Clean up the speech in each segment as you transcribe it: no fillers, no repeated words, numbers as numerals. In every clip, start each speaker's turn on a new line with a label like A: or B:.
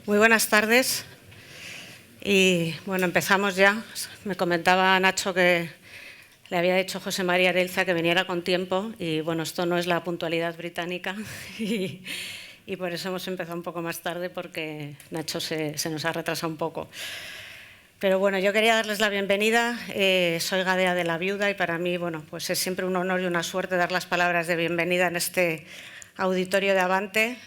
A: Muy buenas tardes. Y bueno, empezamos ya. Me comentaba Nacho que le había dicho José María de Areilza que viniera con tiempo y bueno, esto no es la puntualidad británica y por eso hemos empezado un poco más tarde porque Nacho se nos ha retrasado un poco. Pero bueno, yo quería darles la bienvenida. Soy Gadea de la Viuda y para mí, bueno, pues es siempre un honor y una suerte dar las palabras de bienvenida en este auditorio de Abante.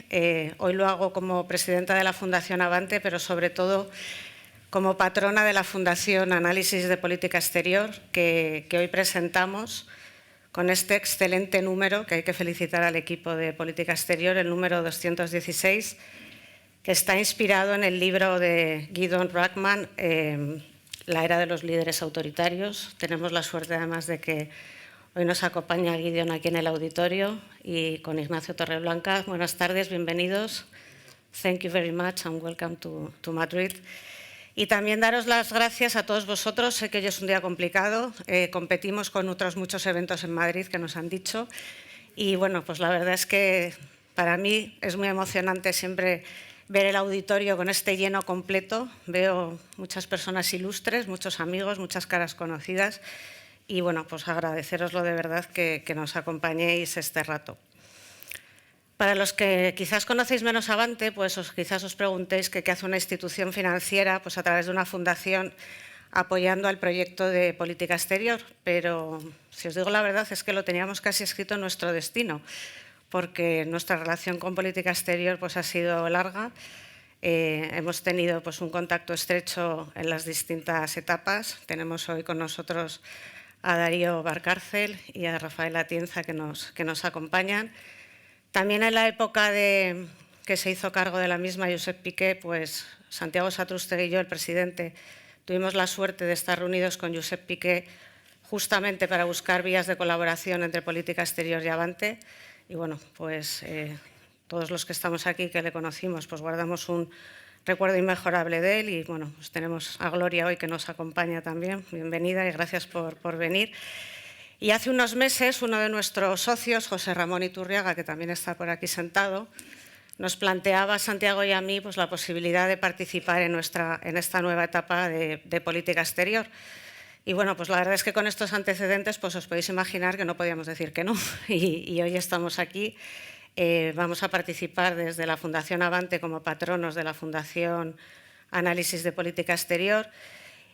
A: Hoy lo hago como presidenta de la Fundación Abante, pero sobre todo como patrona de la Fundación Análisis de Política Exterior, que hoy presentamos con este excelente número, que hay que felicitar al equipo de Política Exterior, el número 216, que está inspirado en el libro de Gideon Rachman, La era de los líderes autoritarios. Tenemos la suerte además de que hoy nos acompaña Gideon aquí en el auditorio y con Ignacio Torreblanca. Buenas tardes, bienvenidos. Thank you very much and welcome to Madrid. Y también daros las gracias a todos vosotros. Sé que hoy es un día complicado. Competimos con otros muchos eventos en Madrid que nos han dicho. Y bueno, pues la verdad es que para mí es muy emocionante siempre ver el auditorio con este lleno completo. Veo muchas personas ilustres, muchos amigos, muchas caras conocidas. Y bueno, pues agradeceroslo de verdad que nos acompañéis este rato. Para los que quizás conocéis menos Abante, pues quizás os preguntéis qué hace una institución financiera pues a través de una fundación apoyando al proyecto de política exterior. Pero si os digo la verdad es que lo teníamos casi escrito en nuestro destino, porque nuestra relación con política exterior pues ha sido larga. Hemos tenido pues un contacto estrecho en las distintas etapas. Tenemos hoy con nosotros a Darío Barcárcel y a Gaspar Atienza que nos acompañan. También en la época que se hizo cargo de la misma Josep Piqué, pues Santiago Satrústegui y yo, el presidente, tuvimos la suerte de estar reunidos con Josep Piqué justamente para buscar vías de colaboración entre política exterior y Abante. Y bueno, pues todos los que estamos aquí que le conocimos, pues guardamos un recuerdo inmejorable de él y bueno, pues tenemos a Gloria hoy que nos acompaña también. Bienvenida y gracias por venir. Y hace unos meses uno de nuestros socios, José Ramón Iturriaga, que también está por aquí sentado, nos planteaba a Santiago y a mí pues, la posibilidad de participar en esta nueva etapa de política exterior. Y bueno, pues la verdad es que con estos antecedentes pues os podéis imaginar que no podíamos decir que no. Y hoy estamos aquí. Vamos a participar desde la Fundación Abante como patronos de la Fundación Análisis de Política Exterior.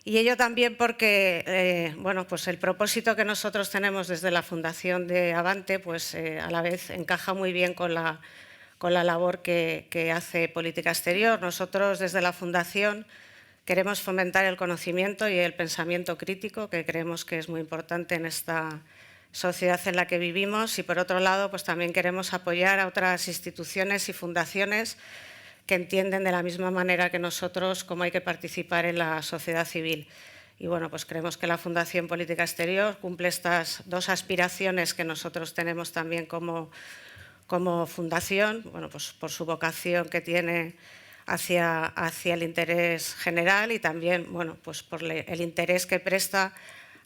A: Y ello también porque bueno, pues el propósito que nosotros tenemos desde la Fundación de Abante pues, a la vez encaja muy bien con la labor que hace Política Exterior. Nosotros desde la Fundación queremos fomentar el conocimiento y el pensamiento crítico, que creemos que es muy importante en esta sociedad en la que vivimos. Y por otro lado, pues también queremos apoyar a otras instituciones y fundaciones que entienden de la misma manera que nosotros cómo hay que participar en la sociedad civil. Y bueno, pues creemos que la Fundación Política Exterior cumple estas dos aspiraciones que nosotros tenemos también como fundación, bueno, pues por su vocación que tiene hacia el interés general y también bueno, pues por el interés que presta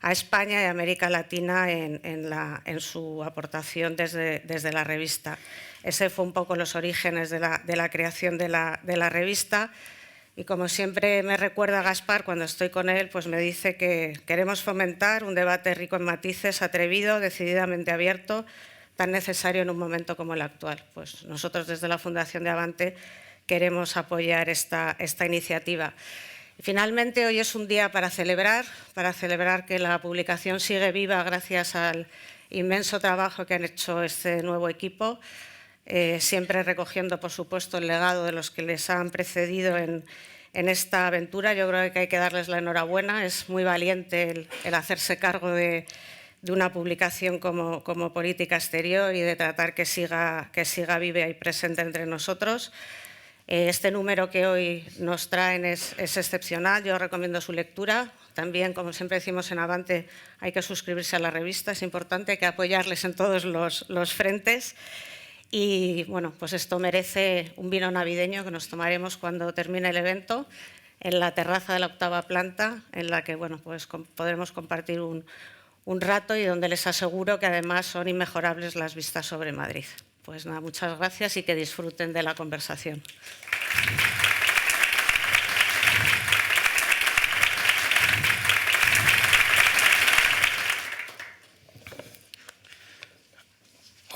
A: a España y a América Latina en su aportación desde la revista. Ese fue un poco los orígenes de la creación de la revista y como siempre me recuerda Gaspar cuando estoy con él, pues me dice que queremos fomentar un debate rico en matices, atrevido, decididamente abierto, tan necesario en un momento como el actual. Pues nosotros desde la Fundación de Abante queremos apoyar esta iniciativa. Y finalmente, hoy es un día para celebrar que la publicación sigue viva gracias al inmenso trabajo que han hecho este nuevo equipo, siempre recogiendo, por supuesto, el legado de los que les han precedido en esta aventura. Yo creo que hay que darles la enhorabuena. Es muy valiente el hacerse cargo de una publicación como Política Exterior y de tratar que siga viva y presente entre nosotros. Este número que hoy nos traen es excepcional, yo recomiendo su lectura. También, como siempre decimos en Abante, hay que suscribirse a la revista, es importante, hay que apoyarles en todos los frentes. Y bueno, pues esto merece un vino navideño que nos tomaremos cuando termine el evento en la terraza de la 8ª planta, en la que bueno, pues podremos compartir un rato y donde les aseguro que además son inmejorables las vistas sobre Madrid. Pues nada, muchas gracias y que disfruten de la conversación.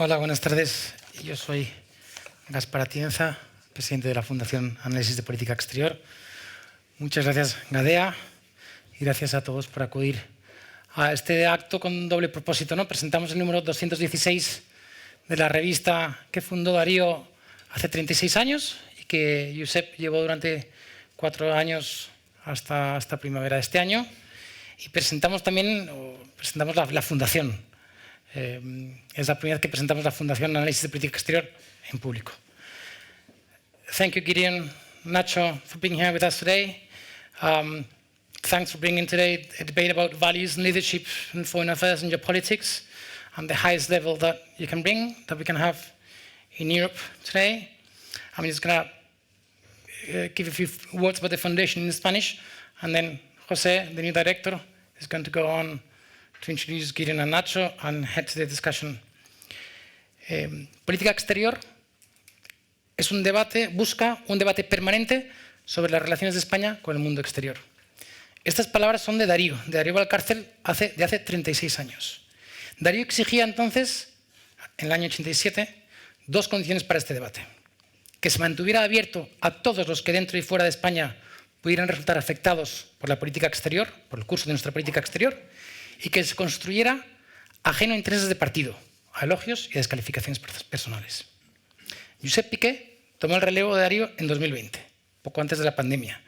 B: Hola, buenas tardes. Yo soy Gaspar Atienza, presidente de la Fundación Análisis de Política Exterior. Muchas gracias, Gadea, y gracias a todos por acudir a este acto con doble propósito, ¿no? Presentamos el número 216 de la revista que fundó Darío hace 36 años y que Josep llevó durante 4 años hasta primavera de este año. Y presentamos también la fundación. Es la primera vez que presentamos la Fundación Análisis de Política Exterior en público. Thank you, Gideon, Nacho, for being here with us today. Thanks for bringing today a debate about values and leadership in foreign affairs and geopolitics and the highest level that you can bring, that we can have in Europe today. I'm just going to give a few words about the foundation in Spanish, and then José, the new director, is going to go on to introduce Gideon and Nacho and head to the discussion. Política exterior es un debate, busca un debate permanente sobre las relaciones de España con el mundo exterior. Estas palabras son de Darío Valcárcel de hace 36 años. Darío exigía entonces, en el año 87, 2 condiciones para este debate. Que se mantuviera abierto a todos los que dentro y fuera de España pudieran resultar afectados por la política exterior, por el curso de nuestra política exterior, y que se construyera ajeno a intereses de partido, a elogios y a descalificaciones personales. Josep Piqué tomó el relevo de Darío en 2020, poco antes de la pandemia,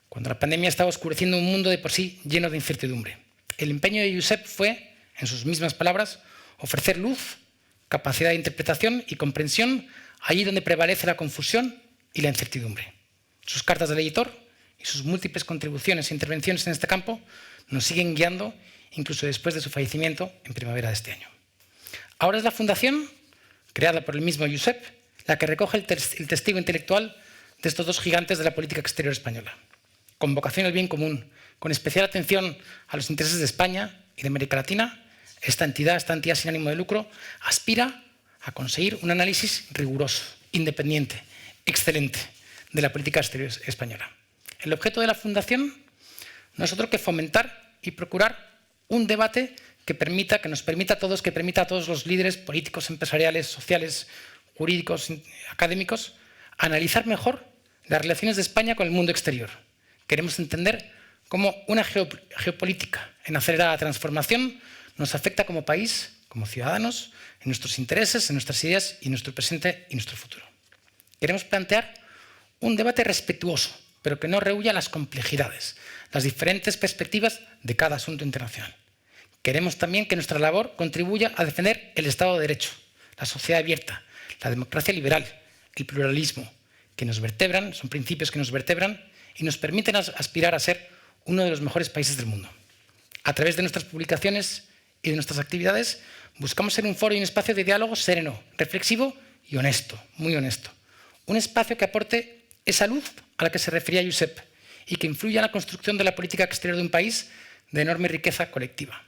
B: cuando la pandemia estaba oscureciendo un mundo de por sí lleno de incertidumbre. El empeño de Josep fue, en sus mismas palabras, ofrecer luz, capacidad de interpretación y comprensión allí donde prevalece la confusión y la incertidumbre. Sus cartas del editor y sus múltiples contribuciones e intervenciones en este campo nos siguen guiando incluso después de su fallecimiento en primavera de este año. Ahora es la fundación, creada por el mismo Josep, la que recoge el testigo intelectual de estos 2 gigantes de la política exterior española, con vocación al bien común, con especial atención a los intereses de España y de América Latina. Esta entidad sin ánimo de lucro aspira a conseguir un análisis riguroso, independiente, excelente de la política exterior española. El objeto de la Fundación no es otro que fomentar y procurar un debate que nos permita a todos los líderes políticos, empresariales, sociales, jurídicos, académicos, analizar mejor las relaciones de España con el mundo exterior. Queremos entender cómo una geopolítica en acelerada transformación nos afecta como país, como ciudadanos, en nuestros intereses, en nuestras ideas y en nuestro presente y nuestro futuro. Queremos plantear un debate respetuoso, pero que no rehúya las complejidades, las diferentes perspectivas de cada asunto internacional. Queremos también que nuestra labor contribuya a defender el Estado de Derecho, la sociedad abierta, la democracia liberal, el pluralismo, que nos vertebran, son principios que nos vertebran y nos permiten aspirar a ser uno de los mejores países del mundo. A través de nuestras publicaciones y de nuestras actividades, buscamos ser un foro y un espacio de diálogo sereno, reflexivo y honesto, muy honesto. Un espacio que aporte esa luz a la que se refería Josep y que influya en la construcción de la política exterior de un país de enorme riqueza colectiva.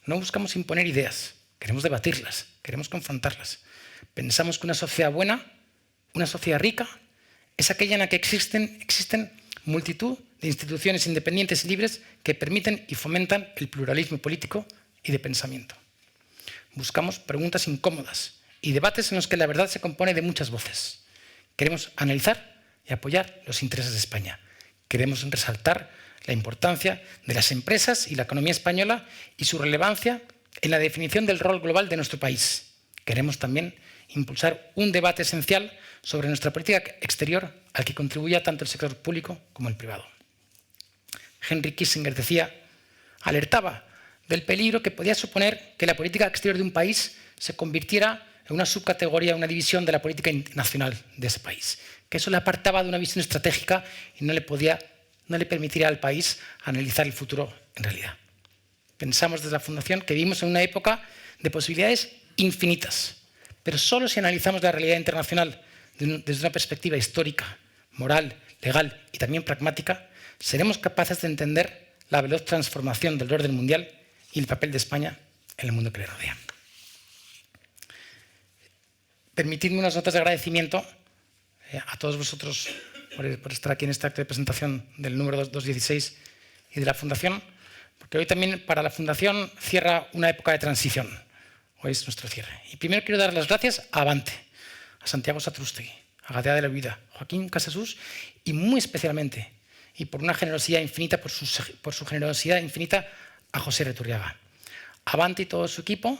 B: No buscamos imponer ideas, queremos debatirlas, queremos confrontarlas. Pensamos que una sociedad buena, una sociedad rica, es aquella en la que existen multitud de instituciones independientes y libres que permiten y fomentan el pluralismo político y de pensamiento. Buscamos preguntas incómodas y debates en los que la verdad se compone de muchas voces. Queremos analizar y apoyar los intereses de España. Queremos resaltar la importancia de las empresas y la economía española y su relevancia en la definición del rol global de nuestro país. Queremos también impulsar un debate esencial sobre nuestra política exterior al que contribuya tanto el sector público como el privado. Henry Kissinger alertaba del peligro que podía suponer que la política exterior de un país se convirtiera en una subcategoría, una división de la política nacional de ese país, que eso le apartaba de una visión estratégica y no le permitiría al país analizar el futuro en realidad. Pensamos desde la Fundación que vivimos en una época de posibilidades infinitas, pero solo si analizamos la realidad internacional desde una perspectiva histórica, moral, legal y también pragmática, seremos capaces de entender la veloz transformación del orden mundial y el papel de España en el mundo que le rodea. Permitidme unas notas de agradecimiento a todos vosotros por estar aquí en este acto de presentación del número 216 y de la Fundación, porque hoy también para la Fundación cierra una época de transición, hoy es nuestro cierre. Y primero quiero dar las gracias a Abante, a Santiago Satrústegui, a Gadea de la Viuda, a Joaquín Casasus y muy especialmente, y por una generosidad infinita, por su generosidad infinita, a José Returriaga. Abante y todo su equipo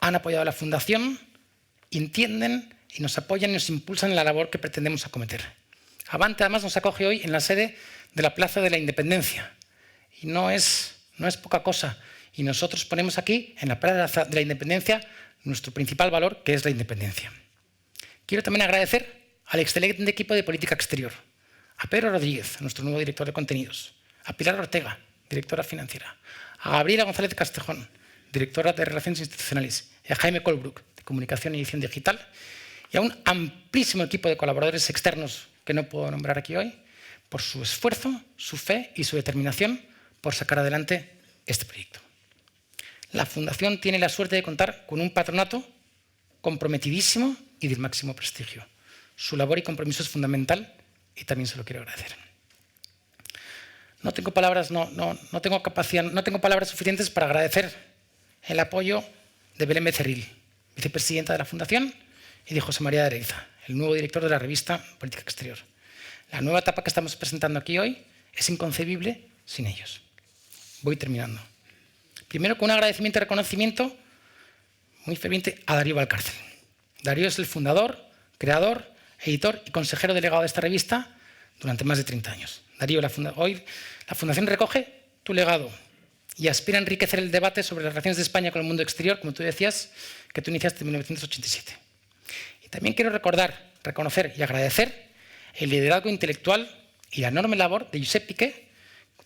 B: han apoyado a la Fundación, entienden y nos apoyan y nos impulsan en la labor que pretendemos acometer. Abante además nos acoge hoy en la sede de la Plaza de la Independencia y no es poca cosa. Y nosotros ponemos aquí, en la Plaza de la Independencia, nuestro principal valor, que es la independencia. Quiero también agradecer al excelente equipo de Política Exterior, a Pedro Rodríguez, nuestro nuevo director de contenidos, a Pilar Ortega, directora financiera, a Gabriela González Castejón, directora de Relaciones Institucionales, y a Jaime Colbrook, de Comunicación y Edición Digital, y a un amplísimo equipo de colaboradores externos que no puedo nombrar aquí hoy, por su esfuerzo, su fe y su determinación por sacar adelante este proyecto. La Fundación tiene la suerte de contar con un patronato comprometidísimo y del máximo prestigio. Su labor y compromiso es fundamental y también se lo quiero agradecer. No tengo palabras, no tengo capacidad, no tengo palabras suficientes para agradecer el apoyo de Belén Becerril, vicepresidenta de la Fundación, y de José María de Areilza, el nuevo director de la revista Política Exterior. La nueva etapa que estamos presentando aquí hoy es inconcebible sin ellos. Voy terminando. Primero con un agradecimiento y reconocimiento muy ferviente a Darío Valcárcel. Darío es el fundador, creador, editor y consejero delegado de esta revista durante más de 30 años. Darío, hoy la Fundación recoge tu legado y aspira a enriquecer el debate sobre las relaciones de España con el mundo exterior, como tú decías, que tú iniciaste en 1987. Y también quiero recordar, reconocer y agradecer el liderazgo intelectual y la enorme labor de Josep Piqué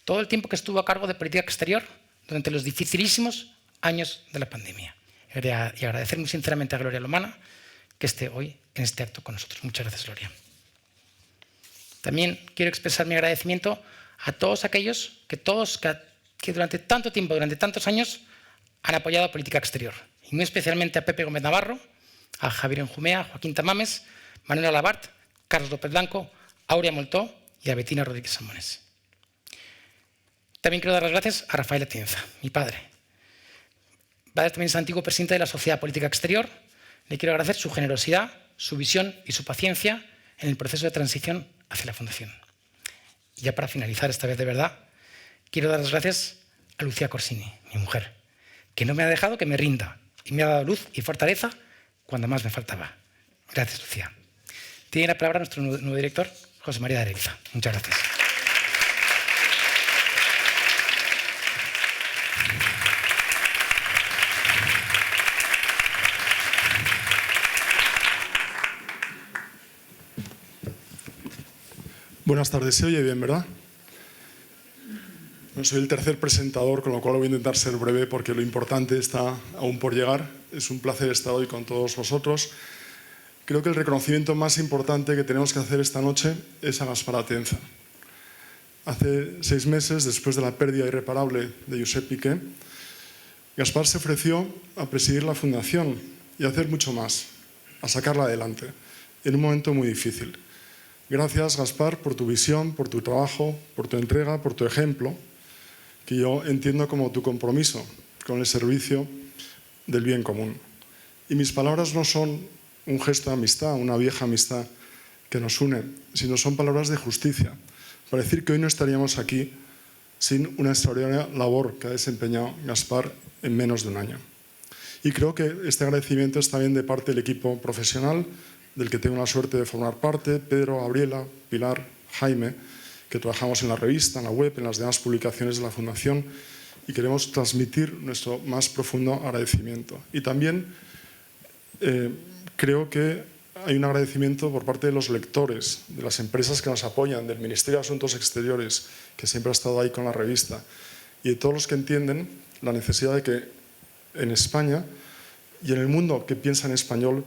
B: todo el tiempo que estuvo a cargo de Política Exterior durante los dificilísimos años de la pandemia. Y agradecer muy sinceramente a Gloria Lomana que esté hoy en este acto con nosotros. Muchas gracias, Gloria. También quiero expresar mi agradecimiento a todos aquellos que durante tanto tiempo, durante tantos años, han apoyado a Política Exterior. Y muy especialmente a Pepe Gómez Navarro, a Javier Enjumea, a Joaquín Tamames, Manuel Alabart, Carlos López Blanco, Aurea Moltó y a Betina Rodríguez Samones. También quiero dar las gracias a Gaspar Atienza, mi padre. Padre también es antiguo presidente de la Sociedad Política Exterior. Le quiero agradecer su generosidad, su visión y su paciencia en el proceso de transición hacia la Fundación. Y ya para finalizar, esta vez de verdad, quiero dar las gracias a Lucía Corsini, mi mujer, que no me ha dejado que me rinda y me ha dado luz y fortaleza cuando más me faltaba. Gracias, Lucía. Tiene la palabra nuestro nuevo director, José María de Areilza. Muchas gracias.
C: Buenas tardes, se oye bien, ¿verdad? No soy el tercer presentador, con lo cual voy a intentar ser breve porque lo importante está aún por llegar. Es un placer estar hoy con todos vosotros. Creo que el reconocimiento más importante que tenemos que hacer esta noche es a Gaspar Atienza. Hace 6 meses, después de la pérdida irreparable de Josep Piqué, Gaspar se ofreció a presidir la Fundación y a hacer mucho más, a sacarla adelante, en un momento muy difícil. Gracias, Gaspar, por tu visión, por tu trabajo, por tu entrega, por tu ejemplo, que yo entiendo como tu compromiso con el servicio del bien común. Y mis palabras no son un gesto de amistad, una vieja amistad que nos une, sino son palabras de justicia, para decir que hoy no estaríamos aquí sin una extraordinaria labor que ha desempeñado Gaspar en menos de un año. Y creo que este agradecimiento es también de parte del equipo profesional, del que tengo la suerte de formar parte, Pedro, Gabriela, Pilar, Jaime, que trabajamos en la revista, en la web, en las demás publicaciones de la Fundación, y queremos transmitir nuestro más profundo agradecimiento. Y también creo que hay un agradecimiento por parte de los lectores, de las empresas que nos apoyan, del Ministerio de Asuntos Exteriores, que siempre ha estado ahí con la revista, y de todos los que entienden la necesidad de que en España y en el mundo que piensa en español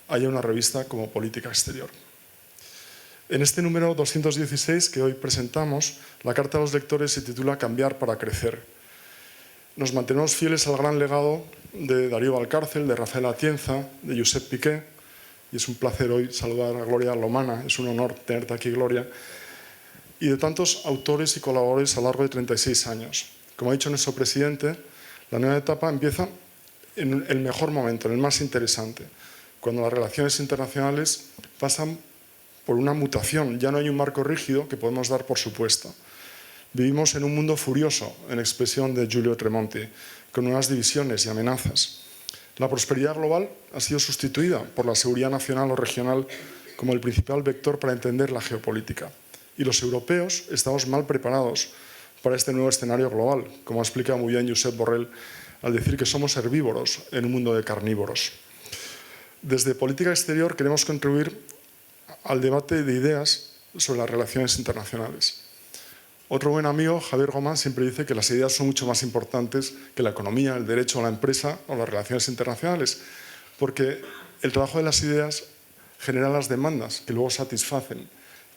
C: haya una revista como Política Exterior. En este número 216 que hoy presentamos, la carta a los lectores se titula Cambiar para crecer. Nos mantenemos fieles al gran legado de Darío Valcárcel, de Rafael Atienza, de Josep Piqué, y es un placer hoy saludar a Gloria Lomana, es un honor tenerte aquí, Gloria, y de tantos autores y colaboradores a lo largo de 36 años. Como ha dicho nuestro presidente, la nueva etapa empieza en el mejor momento, en el más interesante, cuando las relaciones internacionales pasan por una mutación. Ya no hay un marco rígido que podemos dar por supuesto. Vivimos en un mundo furioso, en expresión de Giulio Tremonti, con nuevas divisiones y amenazas. La prosperidad global ha sido sustituida por la seguridad nacional o regional como el principal vector para entender la geopolítica. Y los europeos estamos mal preparados para este nuevo escenario global, como explica muy bien Josep Borrell al decir que somos herbívoros en un mundo de carnívoros. Desde Política Exterior queremos contribuir al debate de ideas sobre las relaciones internacionales. Otro buen amigo, Javier Gómez, siempre dice que las ideas son mucho más importantes que la economía, el derecho, la empresa o las relaciones internacionales, porque el trabajo de las ideas genera las demandas que luego satisfacen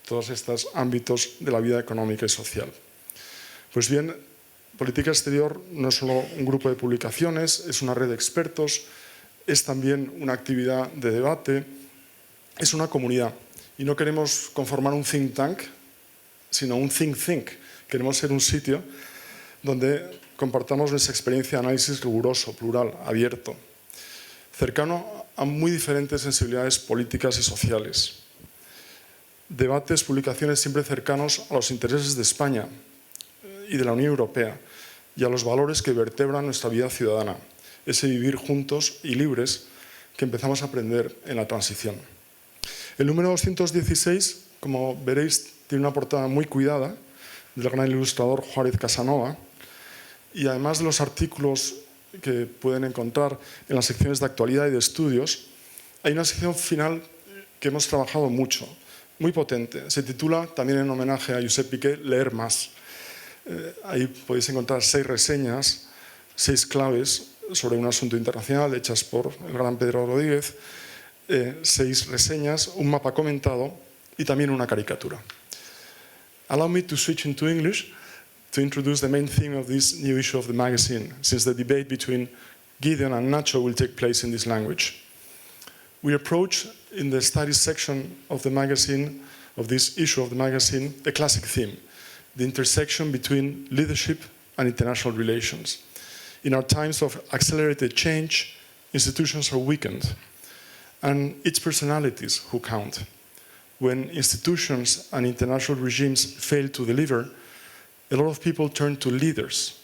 C: todos estos ámbitos de la vida económica y social. Pues bien, Política Exterior no es solo un grupo de publicaciones, es una red de expertos, es también una actividad de debate, es una comunidad. Y no queremos conformar un think tank, sino un think. Queremos ser un sitio donde compartamos nuestra experiencia de análisis riguroso, plural, abierto, cercano a muy diferentes sensibilidades políticas y sociales. Debates, publicaciones siempre cercanos a los intereses de España y de la Unión Europea y a los valores que vertebran nuestra vida ciudadana, ese vivir juntos y libres que empezamos a aprender en la transición. El número 216, como veréis, tiene una portada muy cuidada del gran ilustrador Juárez Casanova y además de los artículos que pueden encontrar en las secciones de actualidad y de estudios, hay una sección final que hemos trabajado mucho, muy potente. Se titula, también en homenaje a Josep Piqué, Leer más. Ahí podéis encontrar 6 reseñas, 6 claves sobre un asunto internacional hechas por el gran Pedro Rodríguez, 6 reseñas, un mapa comentado y también una caricatura. Allow me to switch into English to introduce the main theme of this new issue of the magazine, since the debate between Gideon and Nacho will take place in this language. We approach in the studies section of the magazine, of this issue of the magazine, a classic theme, the intersection between leadership and international relations. In our times of accelerated change, institutions are weakened, and it's personalities who count. When institutions and international regimes fail to deliver, a lot of people turn to leaders,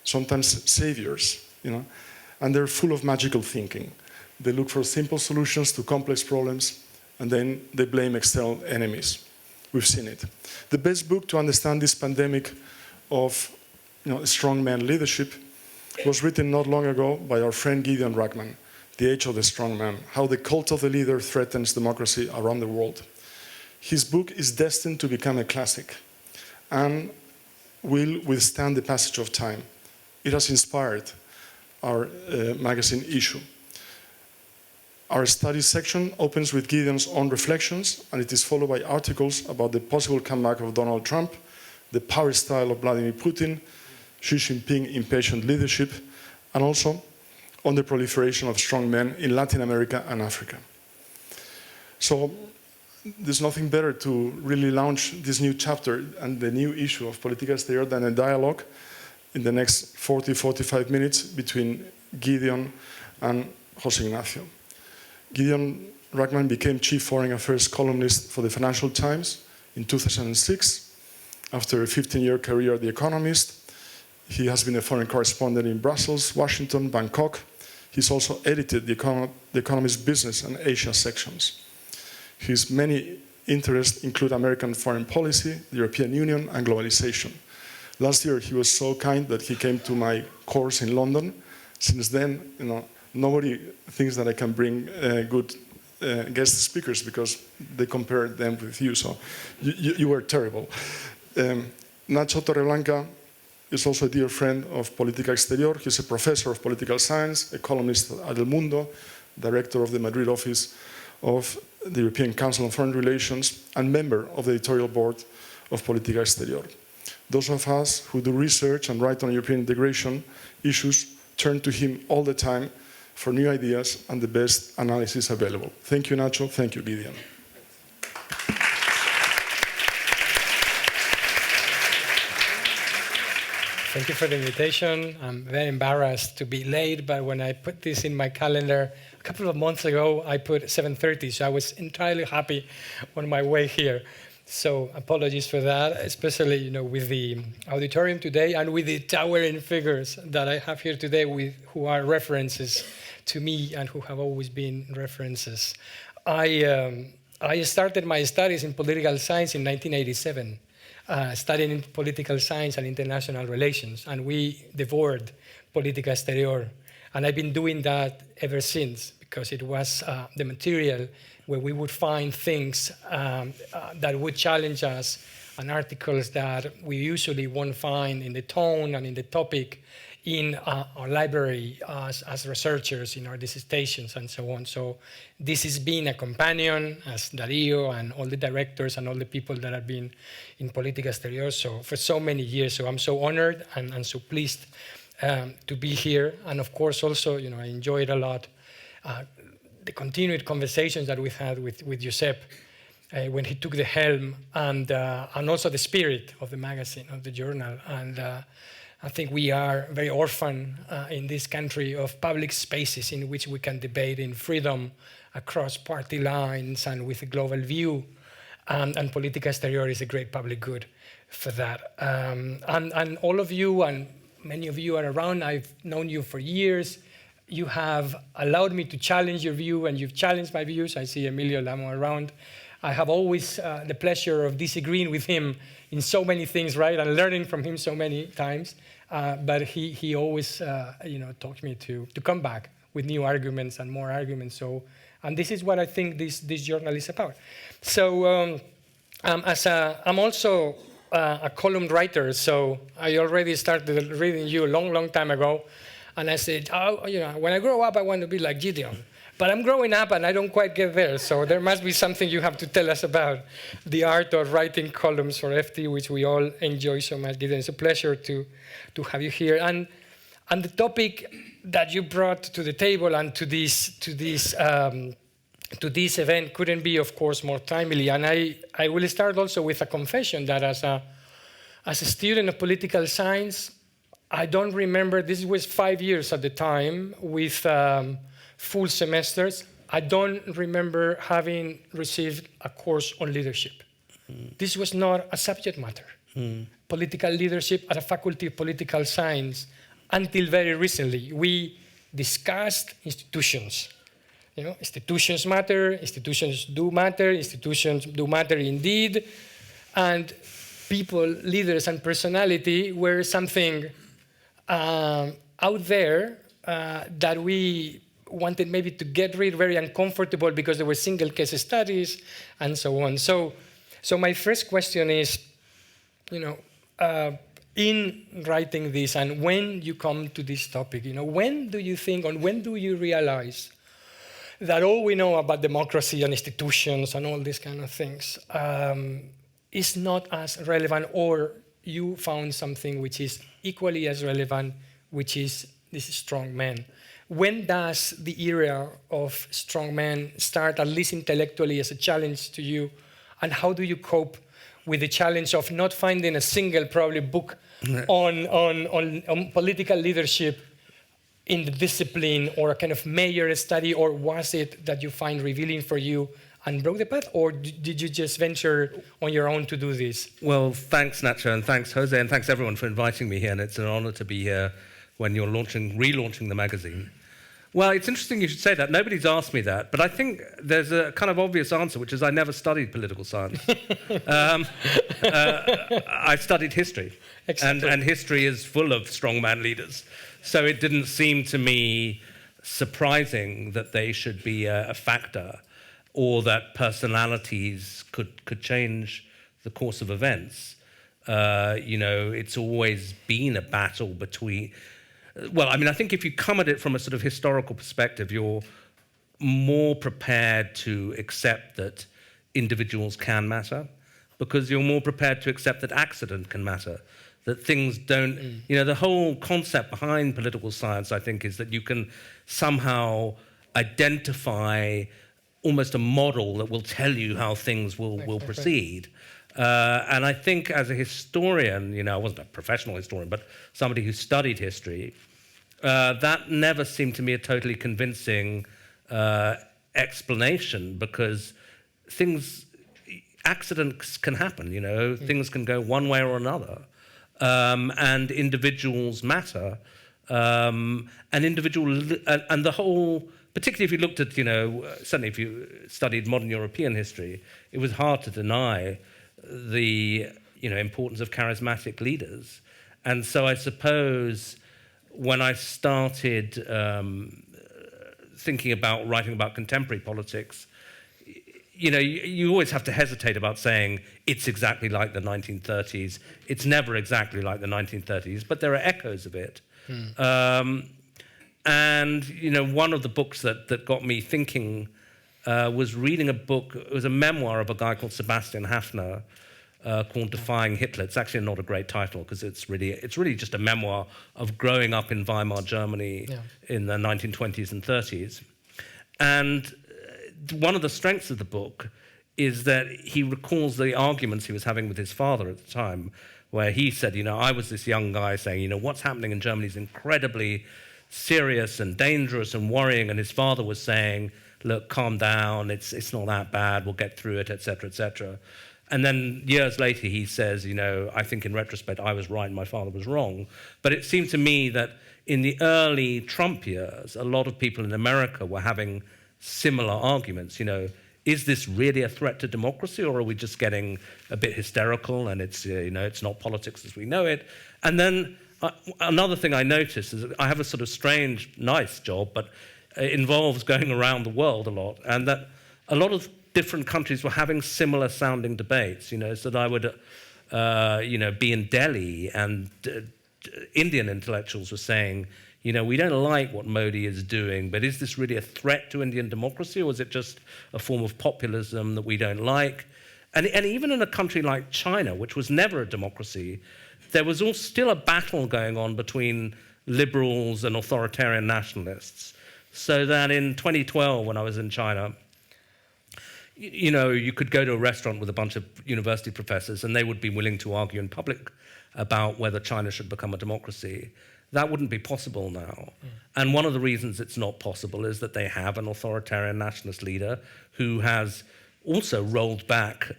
C: sometimes saviors, and they're full of magical thinking. They look for simple solutions to complex problems, and then they blame external enemies. We've seen it. The best book to understand this pandemic of strongman leadership was written not long ago by our friend Gideon Rachman, The Age of the Strong Man, How the Cult of the Leader Threatens Democracy Around the World. His book is destined to become a classic and will withstand the passage of time. It has inspired our magazine issue. Our studies section opens with Gideon's own reflections, and it is followed by articles about the possible comeback of Donald Trump, the power style of Vladimir Putin, Xi Jinping impatient leadership, and also on the proliferation of strong men in Latin America and Africa. So there's nothing better to really launch this new chapter and the new issue of Política Exterior than a dialogue in the next 40-45 minutes between Gideon and José Ignacio. Gideon Rachman became Chief Foreign Affairs columnist for the Financial Times in 2006. After a 15-year career at The Economist, he has been a foreign correspondent in Brussels, Washington, Bangkok. He's also edited The Economist Business and Asia sections. His many interests include American foreign policy, the European Union, and globalization. Last year, he was so kind that he came to my course in London. Since then, nobody thinks that I can bring good guest speakers because they compared them with you, so you were terrible. Nacho Torreblanca is also a dear friend of Política Exterior. He's a professor of political science, a columnist at El Mundo, director of the Madrid office of the European Council on Foreign Relations, and member of the editorial board of Política Exterior. Those of us who do research and write on European integration issues turn to him all the time for new ideas and the best analysis available. Thank you, Nacho. Thank you, Gideon.
D: Thank you for the invitation. I'm very embarrassed to be late, but when I put this in my calendar a couple of months ago, I put 7:30, so I was entirely happy on my way here. So apologies for that, especially with the auditorium today and with the towering figures that I have here today, who are references to me and who have always been references. I started my studies in political science in 1987. Studying in political science and international relations, and we devoured Política Exterior. And I've been doing that ever since, because it was the material where we would find things that would challenge us, and articles that we usually won't find in the tone and in the topic in our library as researchers in our dissertations and so on. So this has been a companion, as Darío and all the directors and all the people that have been in Política Exterior for so many years. So I'm so honored and so pleased to be here. And of course also, I enjoyed a lot the continued conversations that we had with Josep when he took the helm, and also the spirit of the magazine, of the journal. And I think we are very orphan in this country of public spaces in which we can debate in freedom across party lines and with a global view. And Política Exterior is a great public good for that. And all of you, and many of you are around, I've known you for years. You have allowed me to challenge your view, and you've challenged my views. I see Emilio Lamo around. I have always the pleasure of disagreeing with him in so many things, right? And learning from him so many times. But he always, taught me to come back with new arguments and more arguments. And this is what I think this journal is about. So I'm also a column writer. So I already started reading you a long time ago. And I said, when I grow up, I want to be like Gideon. But I'm growing up and I don't quite get there. So there must be something you have to tell us about the art of writing columns for FT, which we all enjoy so much. Gideon, it's a pleasure to have you here. And the topic that you brought to the table and to this event couldn't be, of course, more timely. And I will start also with a confession that as a student of political science, I don't remember, this was 5 years at the time with full semesters. I don't remember having received a course on leadership. This was not a subject matter. Political leadership at a faculty of political science until very recently. We discussed institutions. Institutions matter, institutions do matter indeed. And people, leaders, and personality were something out there that we wanted maybe to get rid, very uncomfortable because there were single case studies and so on. So my first question is, in writing this and when you come to this topic, when do you think, or when do you realize that all we know about democracy and institutions and all these kind of things is not as relevant, or you found something which is equally as relevant, which is this strong man? When does the era of strong men start, at least intellectually, as a challenge to you? And how do you cope with the challenge of not finding a single, probably, book on political leadership in the discipline, or a kind of major study? Or was it that you find revealing for you and broke the path? Or did you just venture on your own to do this?
E: Well, thanks, Nacho, and thanks, Jose, and thanks everyone for inviting me here. And it's an honor to be here when you're relaunching the magazine. Well, it's interesting you should say that. Nobody's asked me that, but I think there's a kind of obvious answer, which is I never studied political science. I studied history, and history is full of strongman leaders. So it didn't seem to me surprising that they should be a factor, or that personalities could change the course of events. It's always been a battle between... Well, I think if you come at it from a sort of historical perspective, you're more prepared to accept that individuals can matter, because you're more prepared to accept that accident can matter, that things don't... the whole concept behind political science, I think, is that you can somehow identify almost a model that will tell you how things will proceed. And I think as a historian, you know, I wasn't a professional historian, but somebody who studied history, that never seemed to me a totally convincing explanation, because accidents can happen, you know, things can go one way or another, and individuals matter, and the whole, particularly if you looked at, you know, certainly if you studied modern European history, it was hard to deny the, you know, importance of charismatic leaders. And so I suppose when I started thinking about writing about contemporary politics, you know, you always have to hesitate about saying it's exactly like the 1930s. It's never exactly like the 1930s, but there are echoes of it. And, you know, one of the books that got me thinking was reading a book. It was a memoir of a guy called Sebastian Haffner called Defying Hitler. It's actually not a great title because it's really just a memoir of growing up in Weimar Germany in the 1920s and 30s. And one of the strengths of the book is that he recalls the arguments he was having with his father at the time, where he said, you know, I was this young guy saying, you know, what's happening in Germany is incredibly serious and dangerous and worrying, and his father was saying, look, calm down, it's not that bad, we'll get through it, etc., etc. And then years later he says, you know, I think in retrospect I was right and my father was wrong. But it seemed to me that in the early Trump years, a lot of people in America were having similar arguments, you know, is this really a threat to democracy, or are we just getting a bit hysterical and it's, you know, it's not politics as we know it? And then another thing I noticed is that I have a sort of strange, nice job, but it involves going around the world a lot, and that a lot of different countries were having similar sounding debates, you know, so that I would, you know, be in Delhi and Indian intellectuals were saying, you know, we don't like what Modi is doing, but is this really a threat to Indian democracy, or is it just a form of populism that we don't like? And even in a country like China, which was never a democracy, there was still a battle going on between liberals and authoritarian nationalists. So that in 2012, when I was in China, you know, you could go to a restaurant with a bunch of university professors and they would be willing to argue in public about whether China should become a democracy. That wouldn't be possible now. And one of the reasons it's not possible is that they have an authoritarian nationalist leader who has also rolled back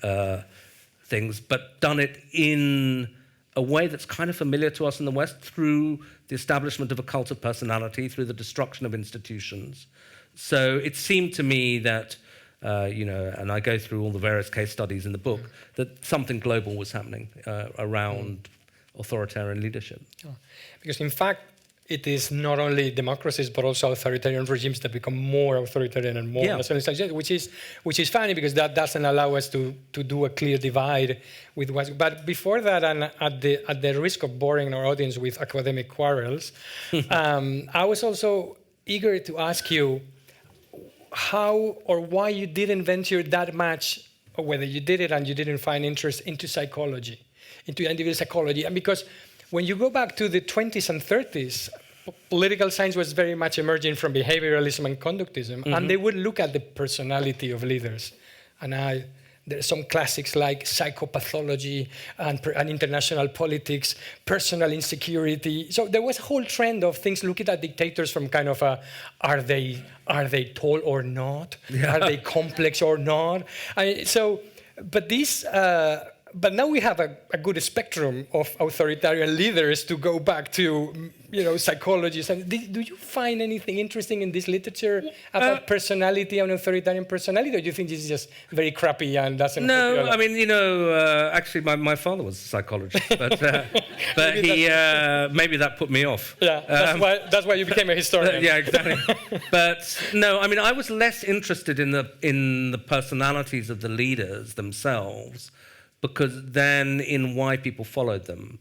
E: things, but done it in a way that's kind of familiar to us in the West, through the establishment of a cult of personality, through the destruction of institutions. So it seemed to me that, you know, and I go through all the various case studies in the book, that something global was happening around authoritarian leadership.
D: Because in fact, it is not only democracies but also authoritarian regimes that become more authoritarian and more nationalist, which is funny because that doesn't allow us to do a clear divide with what. But before that, and at the risk of boring our audience with academic quarrels, I was also eager to ask you how or why you didn't venture that much, or whether you did it and you didn't find interest into psychology, into individual psychology, and because when you go back to the 20s and 30s, political science was very much emerging from behavioralism and conductism, and they would look at the personality of leaders. And there are some classics like psychopathology and international politics, personal insecurity. So there was a whole trend of things looking at dictators from kind of are they tall or not? Yeah. Are they complex or not? But now we have a good spectrum of authoritarian leaders to go back to, you know, psychologists. Do you find anything interesting in this literature about personality and authoritarian personality, or do you think this is just very crappy and doesn't?
E: No, I mean, you know, actually, my father was a psychologist, but maybe that put me off.
D: Yeah, that's why you became a historian.
E: Yeah, exactly. But no, I mean, I was less interested in the personalities of the leaders themselves, because then in why people followed them,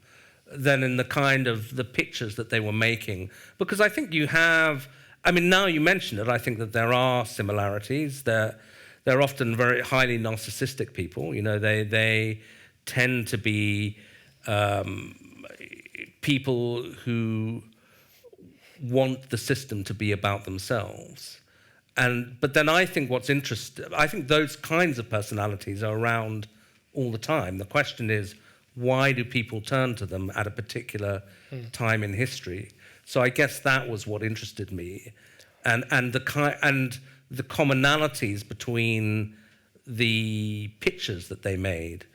E: than in the kind of the pictures that they were making. Because I think you have, I mean, now you mention it, I think that there are similarities. They're often very highly narcissistic people. You know, they tend to be people who want the system to be about themselves. But then I think what's interesting, I think those kinds of personalities are around all the time. The question is, why do people turn to them at a particular time in history? So I guess that was what interested me, and the commonalities between the pictures that they made.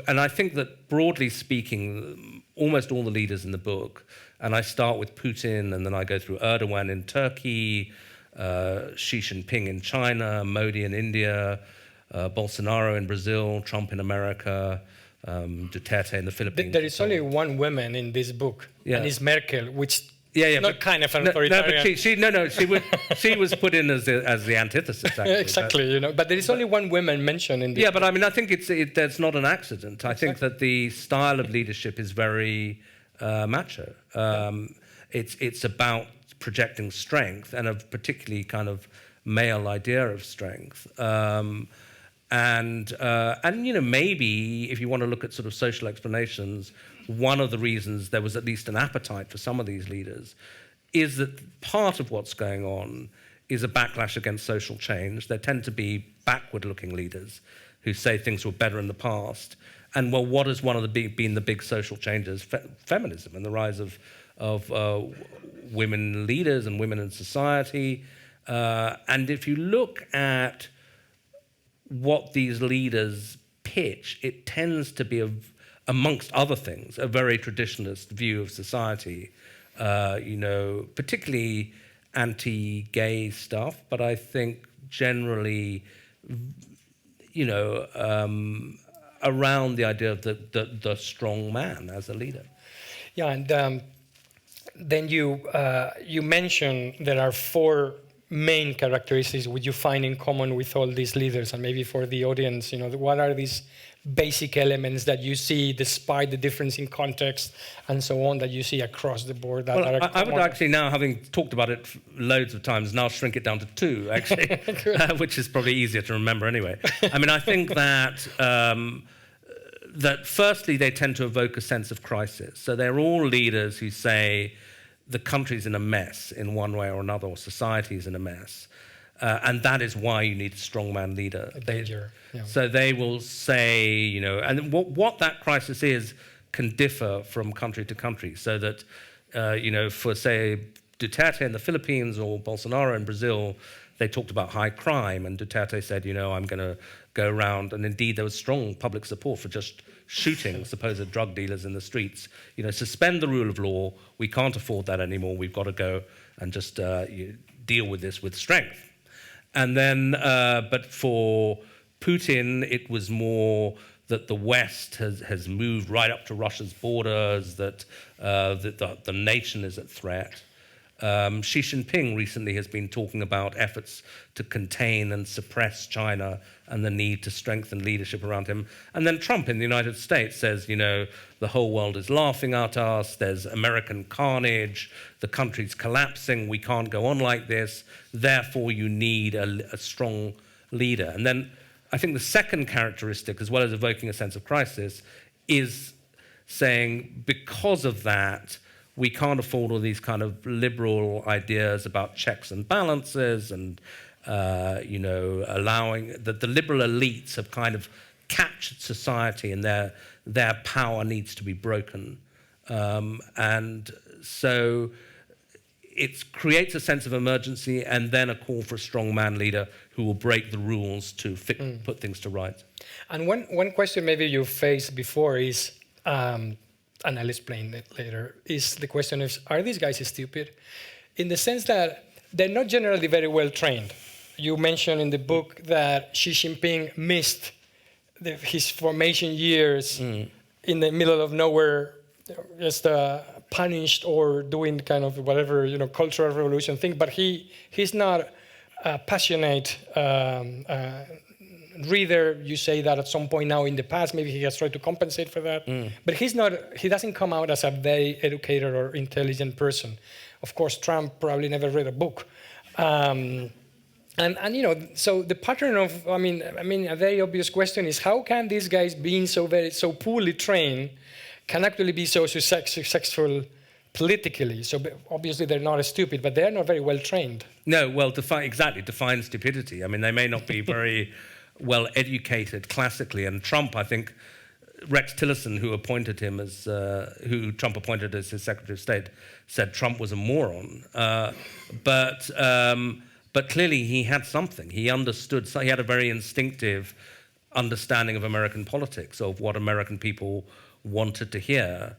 E: And I think that broadly speaking, almost all the leaders in the book, and I start with Putin and then I go through Erdogan in Turkey, Xi Jinping in China, Modi in India, Bolsonaro in Brazil, Trump in America, Duterte in the Philippines.
D: There is only one woman in this book, and it's Merkel, which not kind of an
E: authoritarian. But she was put in as the antithesis. Actually,
D: exactly, but there is only one woman mentioned in this.
E: Yeah, but I mean, I think that's not an accident. I think that the style of leadership is very macho. It's about projecting strength and a particularly kind of male idea of strength. And maybe if you want to look at sort of social explanations, one of the reasons there was at least an appetite for some of these leaders is that part of what's going on is a backlash against social change. There tend to be backward-looking leaders who say things were better in the past. And well, what has been the big social changes? Feminism and the rise of women leaders and women in society. And if you look at what these leaders pitch, it tends to be, amongst other things, a very traditionalist view of society, particularly anti-gay stuff, but I think generally, around the idea of the strong man as a leader.
D: Yeah, and then you mentioned there are 4 main characteristics which you find in common with all these leaders, and maybe for the audience, what are these basic elements that you see, despite the difference in context and so on, that you see across the board?
E: I would actually now, having talked about it loads of times, now shrink it down to 2, actually, which is probably easier to remember anyway. I mean, I think that that firstly, they tend to evoke a sense of crisis. So they're all leaders who say, the country's in a mess in one way or another, or society's in a mess. And that is why you need a strongman leader.
D: A danger. Yeah.
E: So they will say, and what that crisis is can differ from country to country. So that, for, say, Duterte in the Philippines or Bolsonaro in Brazil, they talked about high crime, and Duterte said, I'm going to go around, and indeed there was strong public support for just shooting supposed drug dealers in the streets. Suspend the rule of law. We can't afford that anymore. We've got to go and just deal with this with strength. And then, but for Putin, it was more that the West has moved right up to Russia's borders, that the nation is at threat. Xi Jinping recently has been talking about efforts to contain and suppress China and the need to strengthen leadership around him. And then Trump in the United States says, the whole world is laughing at us, there's American carnage, the country's collapsing, we can't go on like this, therefore you need a strong leader. And then I think the second characteristic, as well as evoking a sense of crisis, is saying because of that, we can't afford all these kind of liberal ideas about checks and balances and, allowing that the liberal elites have kind of captured society and their power needs to be broken. And so it creates a sense of emergency and then a call for a strong man leader who will break the rules to put things to rights.
D: And one question maybe you faced before is, and I'll explain it later, is the question of, are these guys stupid? In the sense that they're not generally very well trained. You mentioned in the book that Xi Jinping missed his formation years in the middle of nowhere, just punished or doing kind of whatever, cultural revolution thing, but he's not a passionate reader. You say that at some point now in the past, maybe he has tried to compensate for that, but he doesn't come out as a very educated or intelligent person. Of course, Trump probably never read a book. So the pattern of, a very obvious question is, how can these guys being so poorly trained can actually be so successful politically? So obviously they're not stupid, but they're not very well trained.
E: No, well, define stupidity. I mean, they may not be very well-educated classically. And Trump, I think, Rex Tillerson, who appointed him as, who Trump appointed as his Secretary of State, said Trump was a moron. But clearly he had something. He understood, so he had a very instinctive understanding of American politics, of what American people wanted to hear.